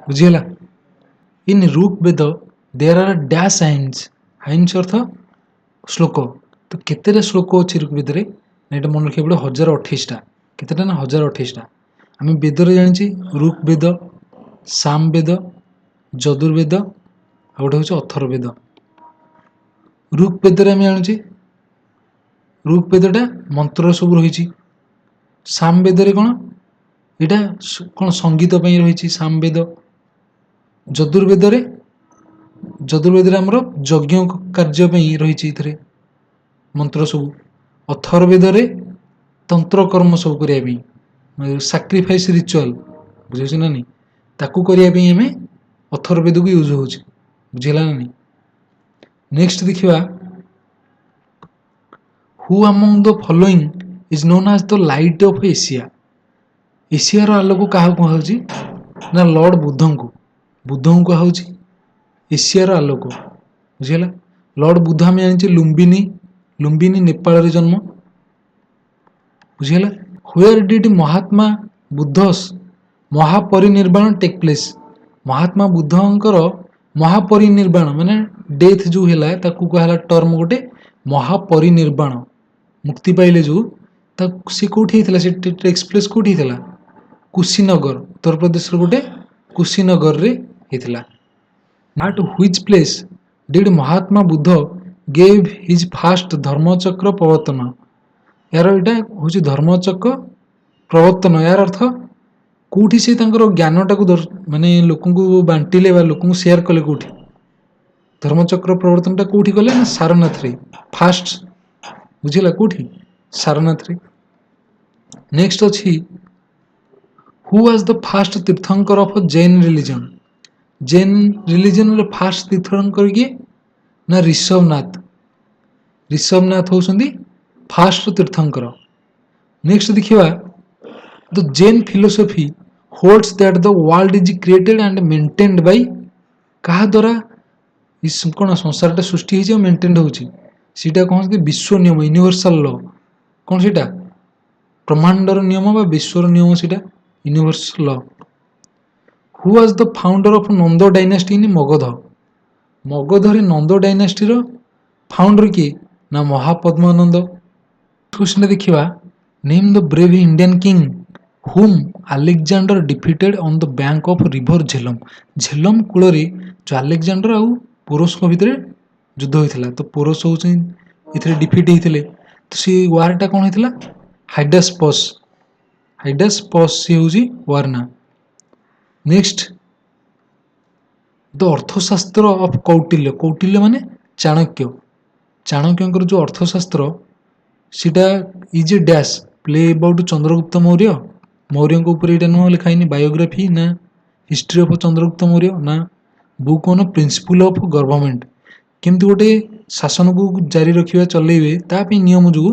ବୁଝିହେଲା। In Rig Veda there are dash hymns ଅର୍ଥ ଶ୍ଲୋକ। ତ କେତେଟା ଶ୍ଲୋକ ଅଛି ଋକ୍ ବେଦରେ ନା ଏଇଟା ମନେ ରଖିବାକୁ ପଡ଼ିବ 1028ଟା। କେତେଟା ନା 1028ଟା। ଆମେ ବେଦରେ ଜାଣିଛେ ଋକ୍ ବେଦ ସାମ ବେଦ ଯଜୁର୍ବେଦ ଆଉ ଗୋଟେ ହେଉଛି ଅଥର୍ବେଦ। ଋକ୍ ବେଦରେ ଆମେ ଜାଣୁଛେ ଋକ୍ ବେଦଟା ମନ୍ତ୍ର ସବୁ ରହିଛି। ସାମ ବେଦରେ କ'ଣ ଏଇଟା କ'ଣ ସଙ୍ଗୀତ ପାଇଁ ରହିଛି ସାମ ବେଦ। ଯଜୁର୍ବେଦରେ ଆମର ଯଜ୍ଞ କାର୍ଯ୍ୟ ପାଇଁ ରହିଛି ଏଥିରେ ମନ୍ତ୍ର ସବୁ। ଅଥର୍ବେଦରେ ତନ୍ତ୍ର କର୍ମ ସବୁ କରିବା ପାଇଁ ସାକ୍ରିଫାଇସ୍ ରିଚୁଆଲ ବୁଝିପାରୁଛ ନା ନାହିଁ ତାକୁ କରିବା ପାଇଁ ଆମେ ଅଥର୍ବେଦକୁ ୟୁଜ୍ ହେଉଛି ବୁଝିହେଲା ନା ନାହିଁ। ନେକ୍ସଟ ଦେଖିବା who among the following is known as the light of Asia. ଏସିଆର ଆଲୋକ କାହାକୁ କୁହାଯାଉଛି ନା ଲର୍ଡ ବୁଦ୍ଧଙ୍କୁ କୁହାଯାଉଛି ଏସିଆର ଆଲୋକ ବୁଝିହେଲା। ଲର୍ଡ ବୁଦ୍ଧ ଆମେ ଜାଣିଛେ ଲୁମ୍ବିନୀ ନେପାଳରେ ଜନ୍ମ ବୁଝିହେଲା। Where did Mahatma Buddha's Mahaparinirvana take place. Mahatma ବୁଦ୍ଧଙ୍କର ମହାପରିନିର୍ବାଣ ମାନେ ଡେଥ୍ ଯେଉଁ ହେଲା ତାକୁ କୁହାହେଲା ଟର୍ମ ଗୋଟେ ମହାପରିନିର୍ବାଣ ମୁକ୍ତି ପାଇଲେ ଯେଉଁ ସେ କେଉଁଠି ହେଇଥିଲା ସେ ଟେକ୍ସ ପ୍ଲେସ୍ କେଉଁଠି ହେଇଥିଲା କୁଶୀନଗର ଉତ୍ତରପ୍ରଦେଶର ଗୋଟେ କୁଶୀନଗରରେ ହେଇଥିଲା। At which place did Mahatma Buddha gave his first Dharmachakra Pravartana. ଏହାର ଏଇଟା ହେଉଛି ଧର୍ମଚକ୍ର ପ୍ରବର୍ତ୍ତନ ଏହାର ଅର୍ଥ କେଉଁଠି ସେ ତାଙ୍କର ଜ୍ଞାନଟାକୁ ମାନେ ଲୋକଙ୍କୁ ବାଣ୍ଟିଲେ ବା ଲୋକଙ୍କୁ ସେୟାର କଲେ କେଉଁଠି ଧର୍ମଚକ୍ର ପ୍ରବର୍ତ୍ତନଟା କେଉଁଠି କଲେ ନା ସାରନାଥରେ ଫାଷ୍ଟ ବୁଝିଲା କେଉଁଠି ସାରନାଥରେ। ନେକ୍ସଟ ଅଛି who was the first Tirthankara of Jain religion. Jain ରିଲିଜନର ଫାଷ୍ଟ ତୀର୍ଥଙ୍କର କିଏ ନା ଋଷଭନାଥ ହେଉଛନ୍ତି ଫାଷ୍ଟ ତୀର୍ଥଙ୍କର। ନେକ୍ସଟ ଦେଖିବା the Jain philosophy holds that the world is created and maintained by କାହା ଦ୍ୱାରା କ'ଣ ସଂସାରଟା ସୃଷ୍ଟି ହେଇଛି ଆଉ ମେଣ୍ଟେନ୍ଡ ହେଉଛି ସେଇଟା କହନ୍ତି ବିଶ୍ୱ ନିୟମ ୟୁନିଭର୍ସାଲ ଲ। କ'ଣ ସେଇଟା ବ୍ରହ୍ମାଣ୍ଡର ନିୟମ ବା ବିଶ୍ୱର ନିୟମ ସେଇଟା universal law. Who was the founder of Nanda dynasty in Magadha. ମଗଧରେ ନନ୍ଦ ଡାଇନାଷ୍ଟିର ଫାଉଣ୍ଡର କିଏ ନା ମହାପଦ୍ମାନନ୍ଦ। କ୍ୱେଶ୍ଚନଟା ଦେଖିବା name the brave Indian king whom Alexander defeated on the bank of river Jhelum. Jhelum କୂଳରେ ଯେଉଁ ଆଲେକ୍ଜାଣ୍ଡର ଆଉ ପୋରସଙ୍କ ଭିତରେ ଯୁଦ୍ଧ ହୋଇଥିଲା ତ ପୋରସ ହେଉଛନ୍ତି ଏଥିରେ ଡିଫିଟ୍ ହେଇଥିଲେ। ତ ସେ ୱାରଟା କ'ଣ ହେଇଥିଲା ହାଇଡାସ୍ପସ୍ ସେ ହେଉଛି ୱାର ନା। Next the Arthashastra of Kautilya ମାନେ ଚାଣକ୍ୟଙ୍କର ଯେଉଁ ଅର୍ଥଶାସ୍ତ୍ର ସେଇଟା is a dash play about Chandragupta ମୌର୍ଯ୍ୟଙ୍କ ଉପରେ ଏଇଟା ନୁହଁ ଲେଖା ହେଇନି ବାୟୋଗ୍ରାଫି ନା हिस्ट्री ऑफ चंद्रगुप्त मौर्य ना book on principle of government केमती गोटे शासन को जारी रखिबा चलेबे ता पे नियम जो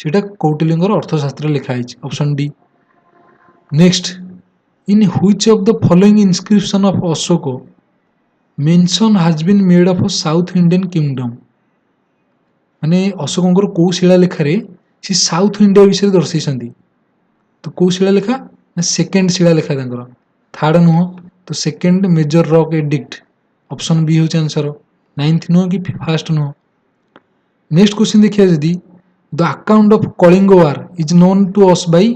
सेटा कौटिल्यंकर अर्थशास्त्र लिखा है option D. Next in which of the following inscription of Ashoka mention has been made of south Indian kingdom माने अशोकंकर को शिलालेख रे से साउथ इंडिया विषय दर्शाइछंती तो को शिलालेख ना सेकंड शिलालेख तांकर थर्ड नुह तो second major rock edict option B होचे आंसर नाइन्थ नुह कि फर्स्ट नुह। नेक्स्ट क्वेश्चन देखिया जदी the account of Kalinga war is known to us by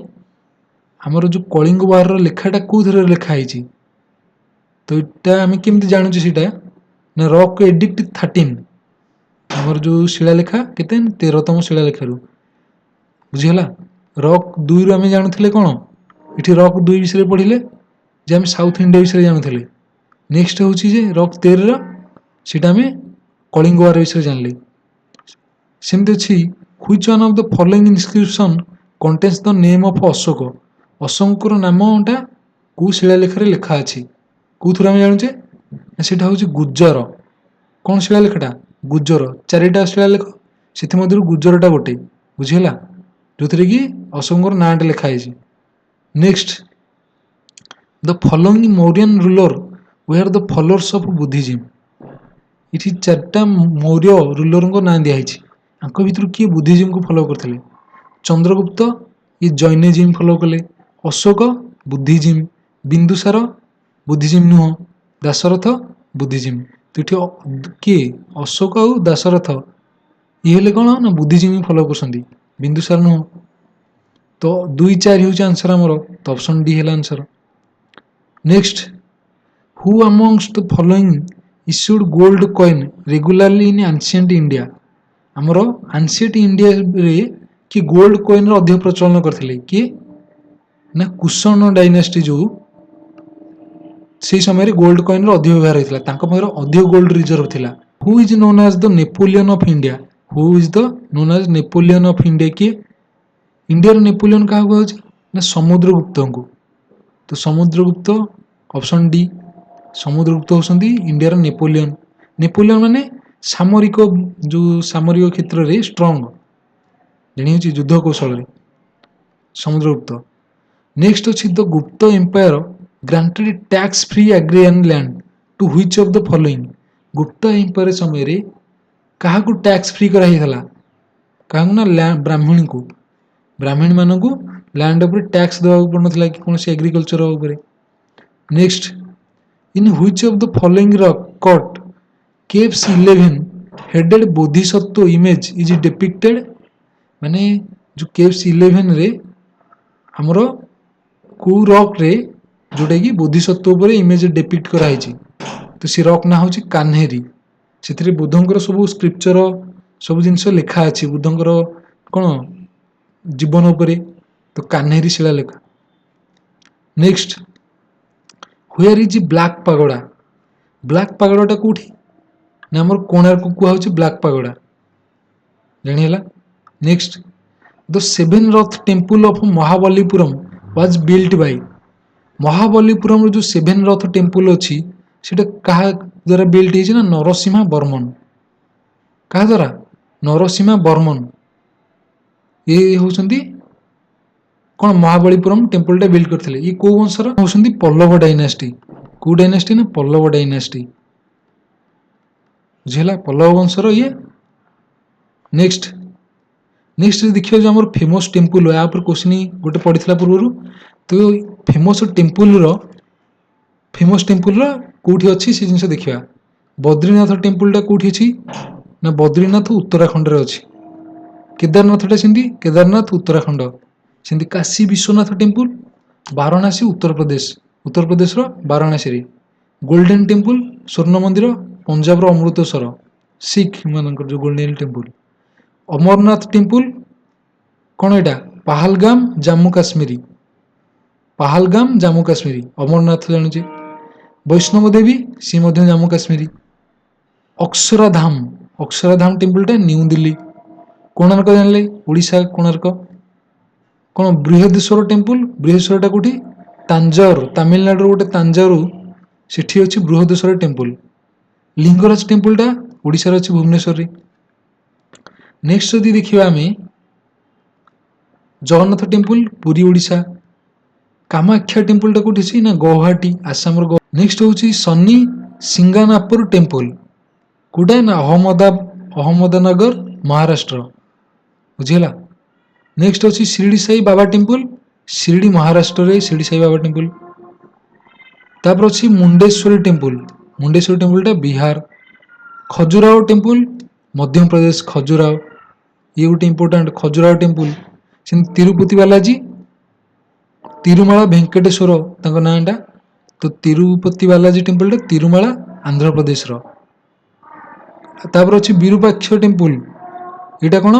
हमर जो कलिंग वार रो लेखाटा कोथरे लेखा आइछि तो इटा हम केमति जानु छी सीटा ना रॉक एडिक्ट 13 हमर जो शिलालेखा केते 13तम शिलालेखा रु बुझिहला। रॉक 2 रु हम जानुथिले कोन इठी रॉक 2 विषय पढिले जे हम साउथ इंडिया विषय जानुथिले। नेक्स्ट होची जे रॉक 13 रो सीटा में कलिंग वार विषय जानले। सेमते अछि which one of the following inscription contains the name of Ashoka अशोकर नामटा को शिलालेख रे लिखा अछि कोथुरा हम जानुचे सेटा होची गुज्जर कोन शिलालेखटा गुज्जर चारिटा शिलालेख सेति मध्यरु गुज्जरटा गोटे बुझिहला जोथरे कि अशोकर नाट लिखा है। Next the following Mauryan ruler were the followers of Buddhism इठी चारटा मौर्य रूलर को नाम दिया है आंको भितर किए बुद्धिज्म को फॉलो करथिले चंद्रगुप्त ये जैनिज्म फॉलो कले अशोक बुद्धिज्म बिंदुसार बुद्धिज्म नुह दाशरथ बुद्धिज्म तो इठी किए अशोक और दाशरथ ये हेले कोन ना बुद्धिज्म फॉलो करसंदी बिंदुसार नुह तो 2 4 होची आंसर हमरो तो ऑप्शन डी हेला answer. Next who amongst the following issued gold coin regularly in ancient India हमरो एंशिएंट इंडिया रे कि गोल्ड कॉइन रो अधिक प्रचलन करथिले कि ना कुषाण डायनेस्टी जो से समय रे गोल्ड कॉइन रो अधिक व्यवहार होइतला तांको पयर अधिक गोल्ड रिजर्व थिला। Who is known as the Napoleon of India who is the known as Napoleon of India कि इंडिया रो नेपोलियन का कहउछ ना समुद्रगुप्त को तो समुद्रगुप्त ऑप्शन डी समुद्रगुप्त होसंदी इंडिया रो नेपोलियन नेपोलियन माने सामरिक जो सामरिक क्षेत्र रे स्ट्रांग जणी होची युद्ध कौशल रे समुद्रगुप्त। नेक्स्ट अछि the Gupta empire granted tax free agrarian land to which of the following Gupta empire समय रे काहा को टैक्स फ्री करा हितला काहा ना ब्राह्मण को ब्राह्मण मानन को लैंड ऊपर टैक्स देवा पड़नथला कि कोनसी एग्रीकल्चर ऊपर। Next in which of the following rock cut caves 11 headed Bodhisattva image is depicted माने जो केव्स 11 रे हमरो को रॉक रे जोटा कि बोधिसत्व ऊपर इमेज डिपिक्ट करा हिची तो सी रॉक ना होची कान्हेरी सेथरे बुद्धंकर सब स्क्रिप्चर सब जिंस लिखा अछि बुद्धंकर कोन जीवन ऊपर तो कान्हेरी शिलालेख। नेक्स्ट वेयर इज ब्लैक पागोड़ा कोठी ना हमर कोणार्क को कुआ होची ब्लैक पागोड़ा जानि हला। Next the seven Ratha temple of Mahabalipuram was built by Mahabalipuram रो जो सेवन रथ टेम्पल अछि सेटा कहा द्वारा बिल्ट हिची ना नरसिंहा बर्मन कहा द्वारा नरसिंहा बर्मन ये होसंदी कोन महाबलीपुरम टेम्पल टा बिल्ड करथिले ये को वंशर होसंदी पल्लव डायनेस्टी को डायनेस्टी ना पल्लव डायनेस्टी बुझिला पल्लव वंशर ये। नेक्स्ट देखियो जो हमर फेमस टेम्पल या पर क्वेश्चन गोटे पडिथला पूर्वरु तो फेमस टेम्पल रो कोठी अछि से जिंस देखिया बद्रीनाथ टेम्पल टा कोठी अछि ना बद्रीनाथ उत्तराखंड रे अछि केदारनाथ टा सिंधी केदारनाथ उत्तराखंड सिंधी काशी विश्वनाथ टेम्पल वाराणसी उत्तर प्रदेश रो वाराणसी रे गोल्डन टेम्पल स्वर्ण मंदिर पंजाब रो अमृतसर सिख मानकर जो गोल्डन टेम्पल अमरनाथ टेम्पल कोन एटा पहलगाम जम्मू काश्मीरी अमरनाथ जानुचे वैष्णव देवी सी मध्य जम्मू काश्मीरी अक्षराधाम टेम्पल टा न्यू दिल्ली कोणार्क जानले ओडिशा कोणार्क कोन बृहदेश्वर टेम्पल बृहदेश्वर टा कोठी तांजावुर तमिलनाडु गोटे तांजावुर सेठी अछि बृहदेश्वर टेम्पल। लिंगराज टेम्पलटा ओडिशार अछि भुवनेश्वर। नेक्स्ट जदि देखिबा आमे जगन्नाथ टेम्पल पुरी ओडिशा। कामाख्या टेम्पलटा कोठी अछि ना गुवाहाटी आसाम रो। नेक्स्ट होछि शनि सिंगानापुर टेम्पल कोडा ना अहमदनगर महाराष्ट्र बुझिला। नेक्स्ट होछि शिरडी साई बाबा टेम्पल शिरडी महाराष्ट्र रे शिरडी साई बाबा टेम्पल। तापर अछि मुंडेश्वरी टेम्पल टा बिहार। खजुराहो टेम्पल मध्य प्रदेश खजुराहो ये गोटे इंपोर्टेंट खजुराहो टेम्पल। तिरुपति बालाजी तिरुमाला वेंकटेश्वर तांको नाटा तो तिरुपति बालाजी टेम्पल टा तिरुमाला आंध्र प्रदेश रो। तापर अछि विरूपाक्ष टेम्पल एटा कोन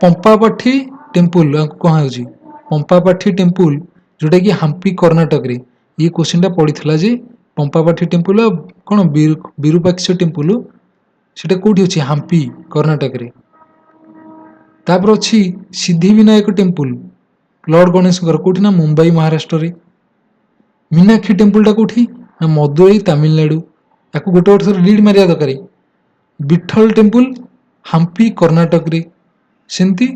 पंपापाठी टेम्पल कहा होछि पंपापाठी टेम्पल जोटा कि हम्पी कर्नाटक रे। ये क्वेश्चन टा पड़ीथला जे पंपापाठी टेम्पल कोन विरूपाक्ष टेम्पल सेटा कोठी अछि हम्पी कर्नाटक रे। तापर अछि सिद्धिविनायक टेम्पल लॉर्ड गणेश कोठी ना मुंबई महाराष्ट्र रे। मीनाक्षी टेम्पल टा कोठी ना मदुरई तमिलनाडु। याकू गोटे गोटे थर रीड मारिया दरकारी। विठल टेम्पल हम्पी कर्नाटक रे। सेमती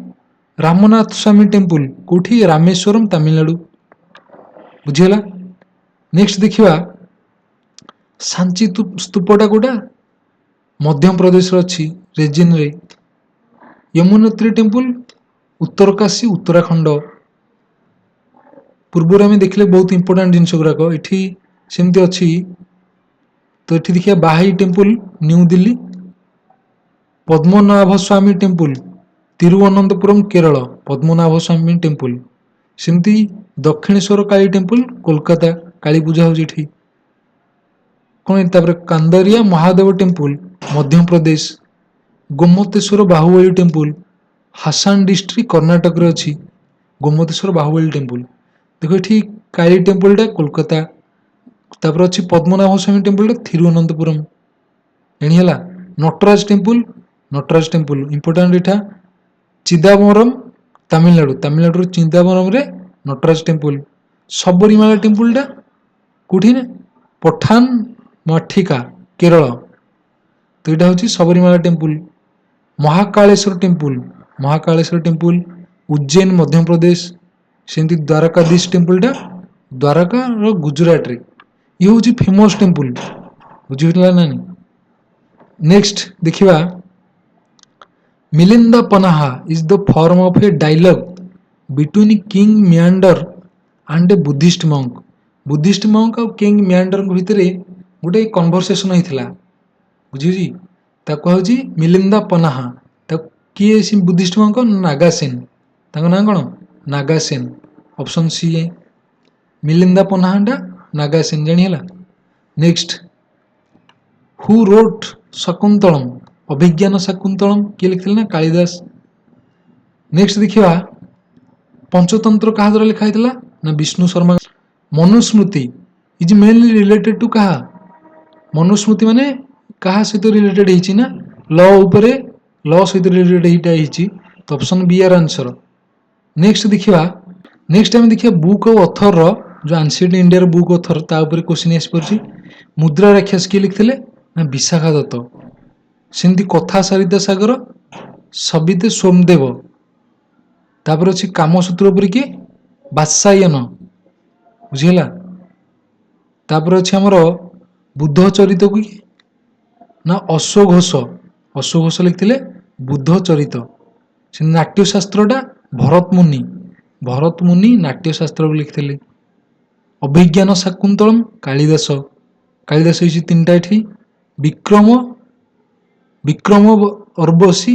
रामनाथ स्वामी टेम्पल कोठी रामेश्वरम तमिलनाडु बुझिला। नेक्स्ट देखिबा सांची स्तूपटा कोटा मध्य प्रदेश रो अछि रेजिन रे। यमुनोत्री टेम्पल उत्तरकाशी उत्तराखंड। पूर्वर आम देखले बहुत इंपोर्टेंट जिनस गुड़ाक एठी सेमती अछि। तो एठी देखिए बाहाई टेम्पल न्यू दिल्ली। पद्मनाभ स्वामी टेम्पल तिरुवनंतपुरम केरल पद्मनाभ स्वामी टेम्पल। सेमती दक्षिणेश्वर काली टेम्पल कोलकाता काली पूजा होछि एठी। कोन तापर कांदरिया Mahadev temple Madhya Pradesh. Gomateshwara Baahubali temple Haasan district Karnataka रे अछि। गोमतेश्वर बाहुबली टेम्पल देखो एठी काली टेम्पल टा कोलकाता। तापर अछि पद्मनाभ स्वामी टेम्पल टा थिरुवनंतपुरम एणिहला। नटराज टेम्पल इंपोर्टेंट एठा चिदाबरम तमिलनाडु चिदाबरम रे नटराज टेम्पल। सबरीमाला टेम्पल टा कोठी ने पठान मठिका केरल तो यहाँ हूँ सबरीमाला टेम्पल। महाकालेश्वर टेम्पल उज्जैन मध्य प्रदेश। सेमती द्वारकाधीश टेम्पल टा द्वारका गुजरात रे। ये हूँ फेमस टेम्पल बुझीला ना। नेक्स्ट देखिबा Milinda Panha is the form of a dialogue between king Menander and a Buddhist monk. Buddhist monk और किंग मियांडर भितर गोटे कन्वर्सेशन होता बुझी कह मिलिंदा पनाहा किए बुद्धिस्ट मंक नागासेन ना कौन नागासेन ऑप्शन सी है मिलिंदा पनाहा नागासेन जानिला। Next who wrote Shakuntalam Abhijnana Shakuntalam किए लिखिले ना कालिदास। नेक्स्ट देखिबा पंचतंत्र कहा द्वारा लिखा होता ना Vishnu Sharma. Manusmriti is mainly related to कहा मनुस्मृति माने कहा सहित रिलेटेड होइछि ना लॉ उपरे लॉ सहित रिलेटेड होइछि तो ऑप्शन बी आर आंसर। नेक्स्ट देखिबा नेक्स्ट टाइम देखिए बुक ऑफ ऑथर रो जो एंशिएंट इंडिया रो बुक ऑथर ता ऊपर क्वेश्चन आसी परछि। मुद्रा राक्षस किए लिखिले ना विशाखा दत्त। सेमती कथा सारिता सागर सबिते सोमदेव। तापर अछि कामसूत्र ऊपर किए वात्सायन बुझिला। तापर अछि हमर बुद्ध चरित को ना अश्वघोष लिखिले बुद्ध चरित। नाट्यशास्त्रटा भरत मुनि नाट्यशास्त्र लिखिले। अभिज्ञान शाकुंतलम कालिदास होइछि तीनटा एठी। विक्रम उर्वशी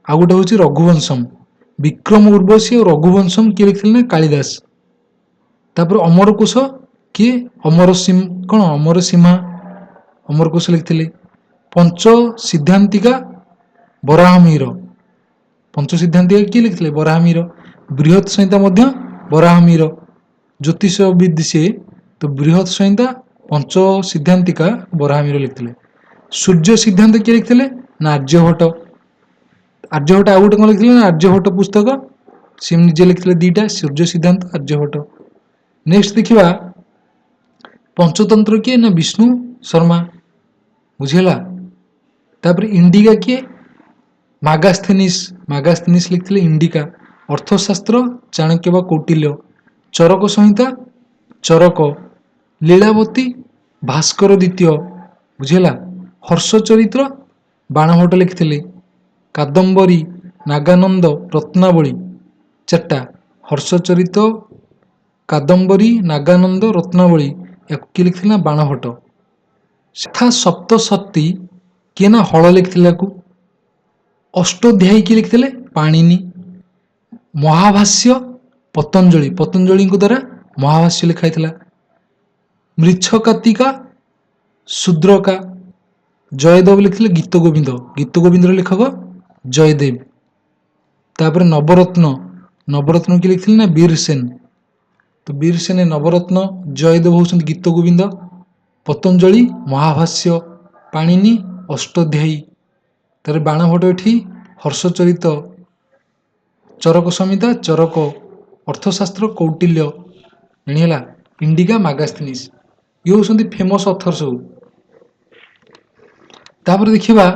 आ गोटे हूँ रघुवंशम। विक्रम उर्वशी और रघुवंशम किए लिखिले ना कालिदास। तापर अमरकोश किए अमरसीमा अमरकोश लिखिले। पंच सिद्धांतिका बराहमिहिर किए लिखिले बराहमिहिर। बृहत संहिता मध्य बराहमिहिर ज्योतिषविद से तो बृहत संहिता पंच सिद्धांतिका बराहमिहिर लिखिले। सूर्य सिद्धांत किए लिखिले ना आर्यभट्ट। आर्यभट्ट आउ गोटे कौन लिखिले ना आर्यभट्ट पुस्तक सी निजे लिखिले दीटा सूर्य सिद्धांत आर्यभट्ट। नेक्स्ट देखिबा पंचतंत्र किए ना विष्णु शर्मा बुझेला। तापर इंडिका किए मागास्थेनिस लिखिले इंडिका। अर्थशास्त्र चाणक्य बा कौटिल्य। चरक संहिता चरक। लीलावती भास्कर द्वितीय बुझेला। हर्ष चरित्र बाणभट्ट लिखिले। कादम्बरी नागानंद रत्नावली चार्टा। हर्ष चरित्र कादम्बरी नागानंद रत्नावली याକୁ କିଏ ଲେଖିଥିଲା ବାଣଭଟ୍ଟ। କଥା ସପ୍ତଶତୀ କିଏ ନା ହଳ ଲେଖିଥିଲା ୟାକୁ। ଅଷ୍ଟୋଧ୍ୟାୟୀ କିଏ ଲେଖିଥିଲେ ପାଣିନି। ମହାଭାଷ୍ୟ ପତଞ୍ଜଳିଙ୍କ ଦ୍ୱାରା ମହାଭାଷ୍ୟ ଲେଖା ହେଇଥିଲା। ମୃଚ୍ଛକାତିକା ଶୂଦ୍ରକା। ଜୟଦେବ ଲେଖିଥିଲେ ଗୀତ ଗୋବିନ୍ଦର ଲେଖକ ଜୟଦେବ। ତାପରେ ନବରତ୍ନ କିଏ ଲେଖିଥିଲେ ନା ବୀର ସେନ। तो वीर सेन नवरत्न, जयदेव होउछन्ति गीत गोविंद, पतंजलि महाभाष्य, पाणिनि अष्टाध्यायी। तार बाणभट्ट एठी हर्षचरित, चरक संहिता चरक, अर्थशास्त्र कौटिल्य जानिला, इंडिका मागास्थेनिस ये होउछन्ति फेमस ऑथर सब। तापर देखिबा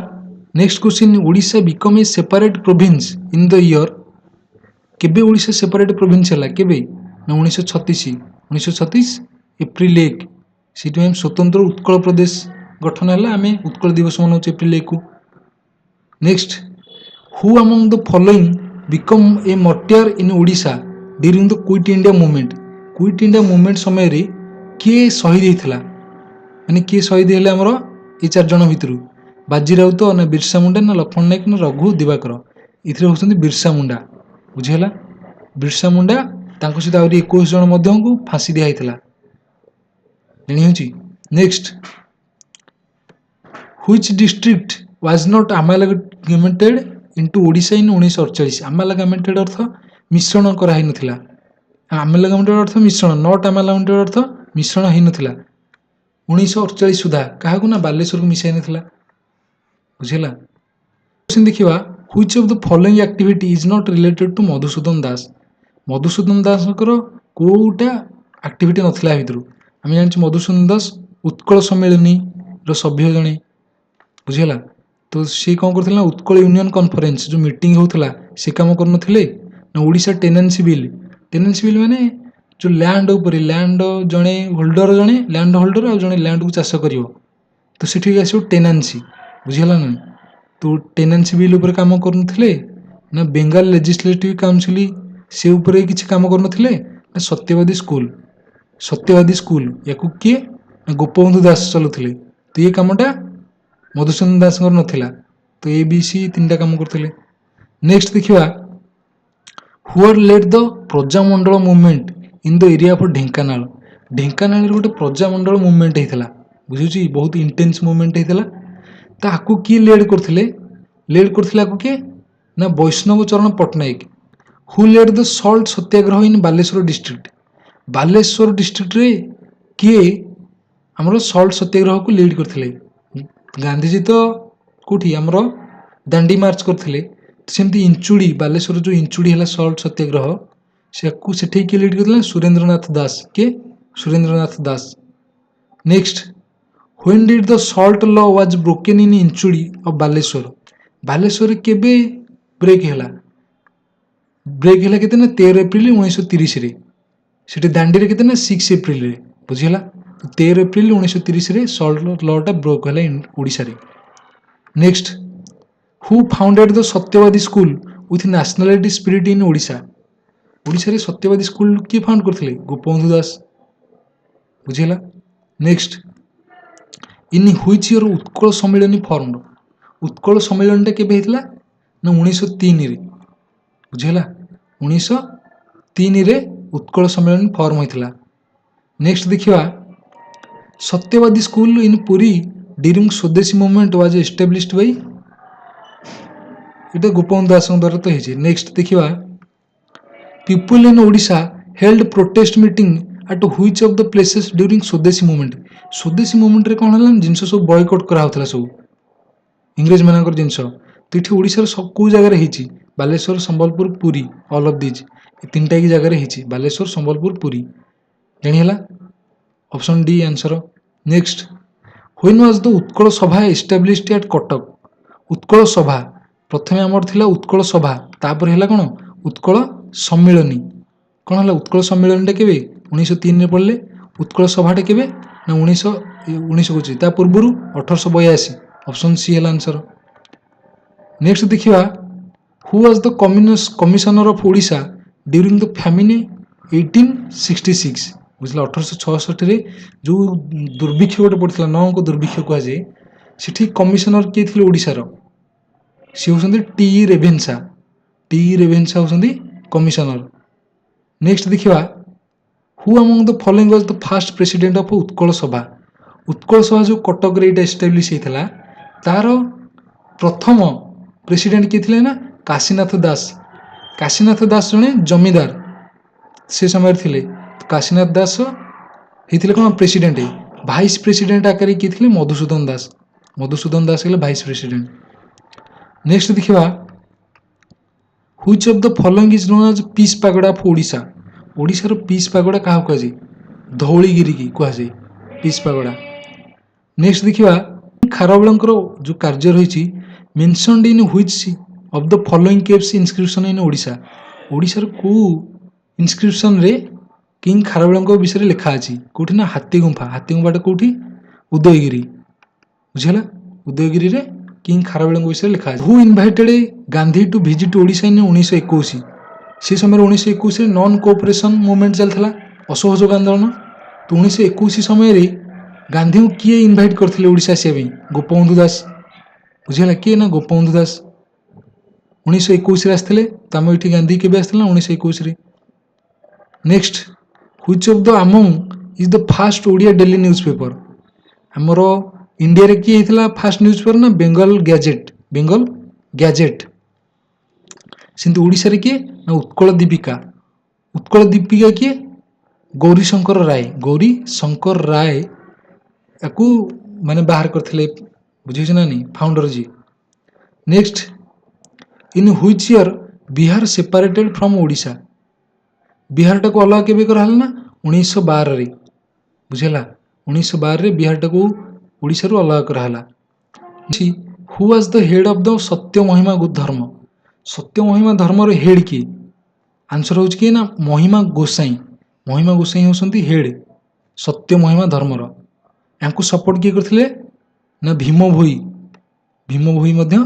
next question, Odisha become a separate province in the year. केबे ओडिशा सेपरेट प्रोविंस हला केबे ना 1936 एप्रिल 1 से स्वतंत्र उत्कल प्रदेश गठन है। आम उत्कल दिवस मनाऊँ एप्रिल 1 को। Next, who among the following become a martyr in Odisha during the quit India movement. Quit India movement समय रे किए शहीद होता माने किए शहीद है आमर ये 4 जन भितर बाजी राउत ना बिरसा मुंडा ना लक्ष्मण नायक ना रघु दिवाकर। इथरे होउछन्ति बिरसा मुंडा बुझेला। बिरसा मुंडा तांको सहित आउरी 21 जन मध्यम को फांसी दिया हैतला जानि होची। Next, which district was not amalgamated into Odisha in 1948। Amalgamated अर्थ मिश्रण करा है नथिला। अमालगमेंटेड अर्थ मिश्रण, नॉट अमालगमेंटेड अर्थ मिश्रण है नथिला 1948 सुधा। काहाकू ना बालेश्वर को मिसाई नथिला बुझेला। क्वेश्चन देखिबा, which of the following activity is not related to Madhusudan Das. Madhusudan Das कोटा एक्टिविटी नथिला भितर। आम जान मधुसूदन दास उत्कल सम्मेलनी रो सभ्य जने बुझेला। तो सी कौन करथिला ना उत्कल यूनियन कॉन्फ्रेंस जो मीटिंग होउथला से काम करनथिले ना। ओडिशा टेनेंसी बिल माने जो लैंड ऊपर लैंड जने होल्डर जने लैंड होल्डर आ जने लैंड को चाष करिवो तो सेठी आसो टेनेंसी बुझेला ना। तो टेनेंसी बिल ऊपर काम करनथिले ना। बेंगल लेजिस्लेटिव काउंसिल से ऊपर किसी काम करनथिले ना। सत्यवादी स्कूल याकू किए ना गोपबंधु दास चलुथिले। तो ये कामटा मधुसूदन दास नथिला। तो ए बी सी 3टा काम करथिले। नेक्स्ट देखिबा, who are led the Prajamandal movement in the area of Dhenkanal. Dhenkanal गोटे प्रजामंडल मूवमेंट होता बुझुची, बहुत इंटेंस मूवमेंट होता। ताकू किए लेड करथिले आकू किए ना Vaishnav Charan Pattnaik. Who led the salt Satyagraha in Baleshwar district. Baleshwar district रे किए हमरो सॉल्ट सत्याग्रह को लीड करथिले। गांधीजी तो कोठी हमरो दांडी मार्च करथिले। सेमती इंचुड़ी बालेश्वर जो इंचुड़ी है सॉल्ट सत्याग्रह से किए लीड करथिले Surendranath Das. Next, when did the salt law was broken in Inchudi of Baleswar. Baleswar केबे ब्रेक हैला केते ना 13 एप्रिल 1930 रे। सेठी दांडी रे केते ना 6 एप्रिल रे बुझिला। 13 एप्रिल 1930 रे सॉल्ट लॉ टा ब्रोक हैला ओडिसा रे। Next, who founded the Satyavadi school with nationality spirit in Odisha. Odisha रे सत्यवादी स्कूल किए फाउंड करथिले गोपबंधु दास बुझिला। Next, in which year Utkal Sammilani formed. Utkal सम्मेलन टा केबे हेतला ना 1903 रे बुझेला। 1903 रे उत्कल सम्मेलन फॉर्म होता। नेक्स्ट देखिबा, सत्यवादी स्कूल इन पुरी ड्यूरिंग स्वदेशी मूवमेंट वाज एस्टाब्लिश्ड बाय इटा गोपबंधु दास द्वारा तो हेछि। नेक्स्ट देखिबा, people in Odisha held protest meeting at which of the places during स्वदेशी मूवमेंट। स्वदेशी मूवमेंट रे कोन हला जिंस सब बॉयकॉट करा होतला सब इंग्रेज मानकर जिंस। तो ये ओडिशा सब को जगह हेछि Baleswar Sambalpur Puri all of these 3टा की जगह हेछि बालेश्वर संबलपुर पुरी। ଜାଣିହେଲା option D answer. Next when was the Utkal Sabha established eight Cuttack. Utkal सभा प्रथमे आमर थिला उत्कल सभा तापर हैला कोन उत्कल सम्मेलनी कोन हैला उत्कल सम्मेलनी टा केबे 1903 रे पड़ले उत्कल सभा टा केबे ना 19 को ता पूर्वरु 1882 ऑप्शन सी हैला आंसर। नेक्स्ट देखिबा who was the commissioner of Odisha during the famine 1866 बुझला 1866 रे जो दुर्भिक्ष गोटे पड़ता नौ को दुर्भिक्ष कह जाए सेठी कमिशनर किए थिले ओडिशा रो सी होसंदी टी रेभेन्सा होसंदी कमिशनर। नेक्स्ट देखिबा who among the following was the first president of Utkal सभा जो कटक रे एस्टाब्लिश हेतला तार प्रथम प्रेसिडेंट किए थिले ना काशीनाथ दास जने जमीदार से समय थिले काशीनाथ दास हेतिले कोन प्रेसिडेंट भाइस प्रेसिडेंट आकार किए थिले मधुसूदन दास हेले भाइस प्रेसिडेंट। नेक्स्ट देखिबा which of the following is known as peace pagoda of Odisha. Odisha रो पीस पागोडा काहा कह जाय धौलीगिरी की कह जाय पीस पागोडा। नेक्स्ट देखिबा खारबेलंकर जो कार्य रहिछि mentioned in which of the following caves inscription in Odisha. Odisha रो को इंस्क्रिप्शन रे किंग खारबेलंक विषय रे लिखा अछि कोठी ना हाथी गुंफा कोठी उदयगिरी बुझला उदयगिरी रे किंग खारबेलंक विषय लिखा अछि। Who invited Gandhi to visit Odisha in 1921 से समय 1921 रे नॉन कोऑपरेशन मूवमेंट चलथला असहयोग आंदोलन तो 1921 समय रे गांधी को किए इनवाइट करथिले ओडिशा से गोपबंधु दास बुझला किए ना गोपबंधु दास 1921 रे आस्थिले तम इठी गांधी केबे आस्थिला 1921 रे। Next which of the among is the first Odia daily newspaper. हमरो इंडिया रे की हेतला फर्स्ट न्यूज़पेपर ना बेंगल गैजेट सिंधु ओडिशा रे के ना उत्कल दीपिका के गौरी शंकर राय याकू माने बाहर करथिले बुझिछ ना नहीं फाउंडर जी। Next in which year Bihar separated from Odisha. Bihar टाको अलग केबे करहल ना 1912 रे बुझला 1912 रे बिहार टाको ओडिशा रो अलग करहला। Who was the head of the Satya Mahima धर्म रो हेड की आंसर हो कि ना महिमा गोसाई होसंती हेड सत्य महिमा धर्म रो यांको सपोर्ट किए करथिले ना भीम भोई मध्य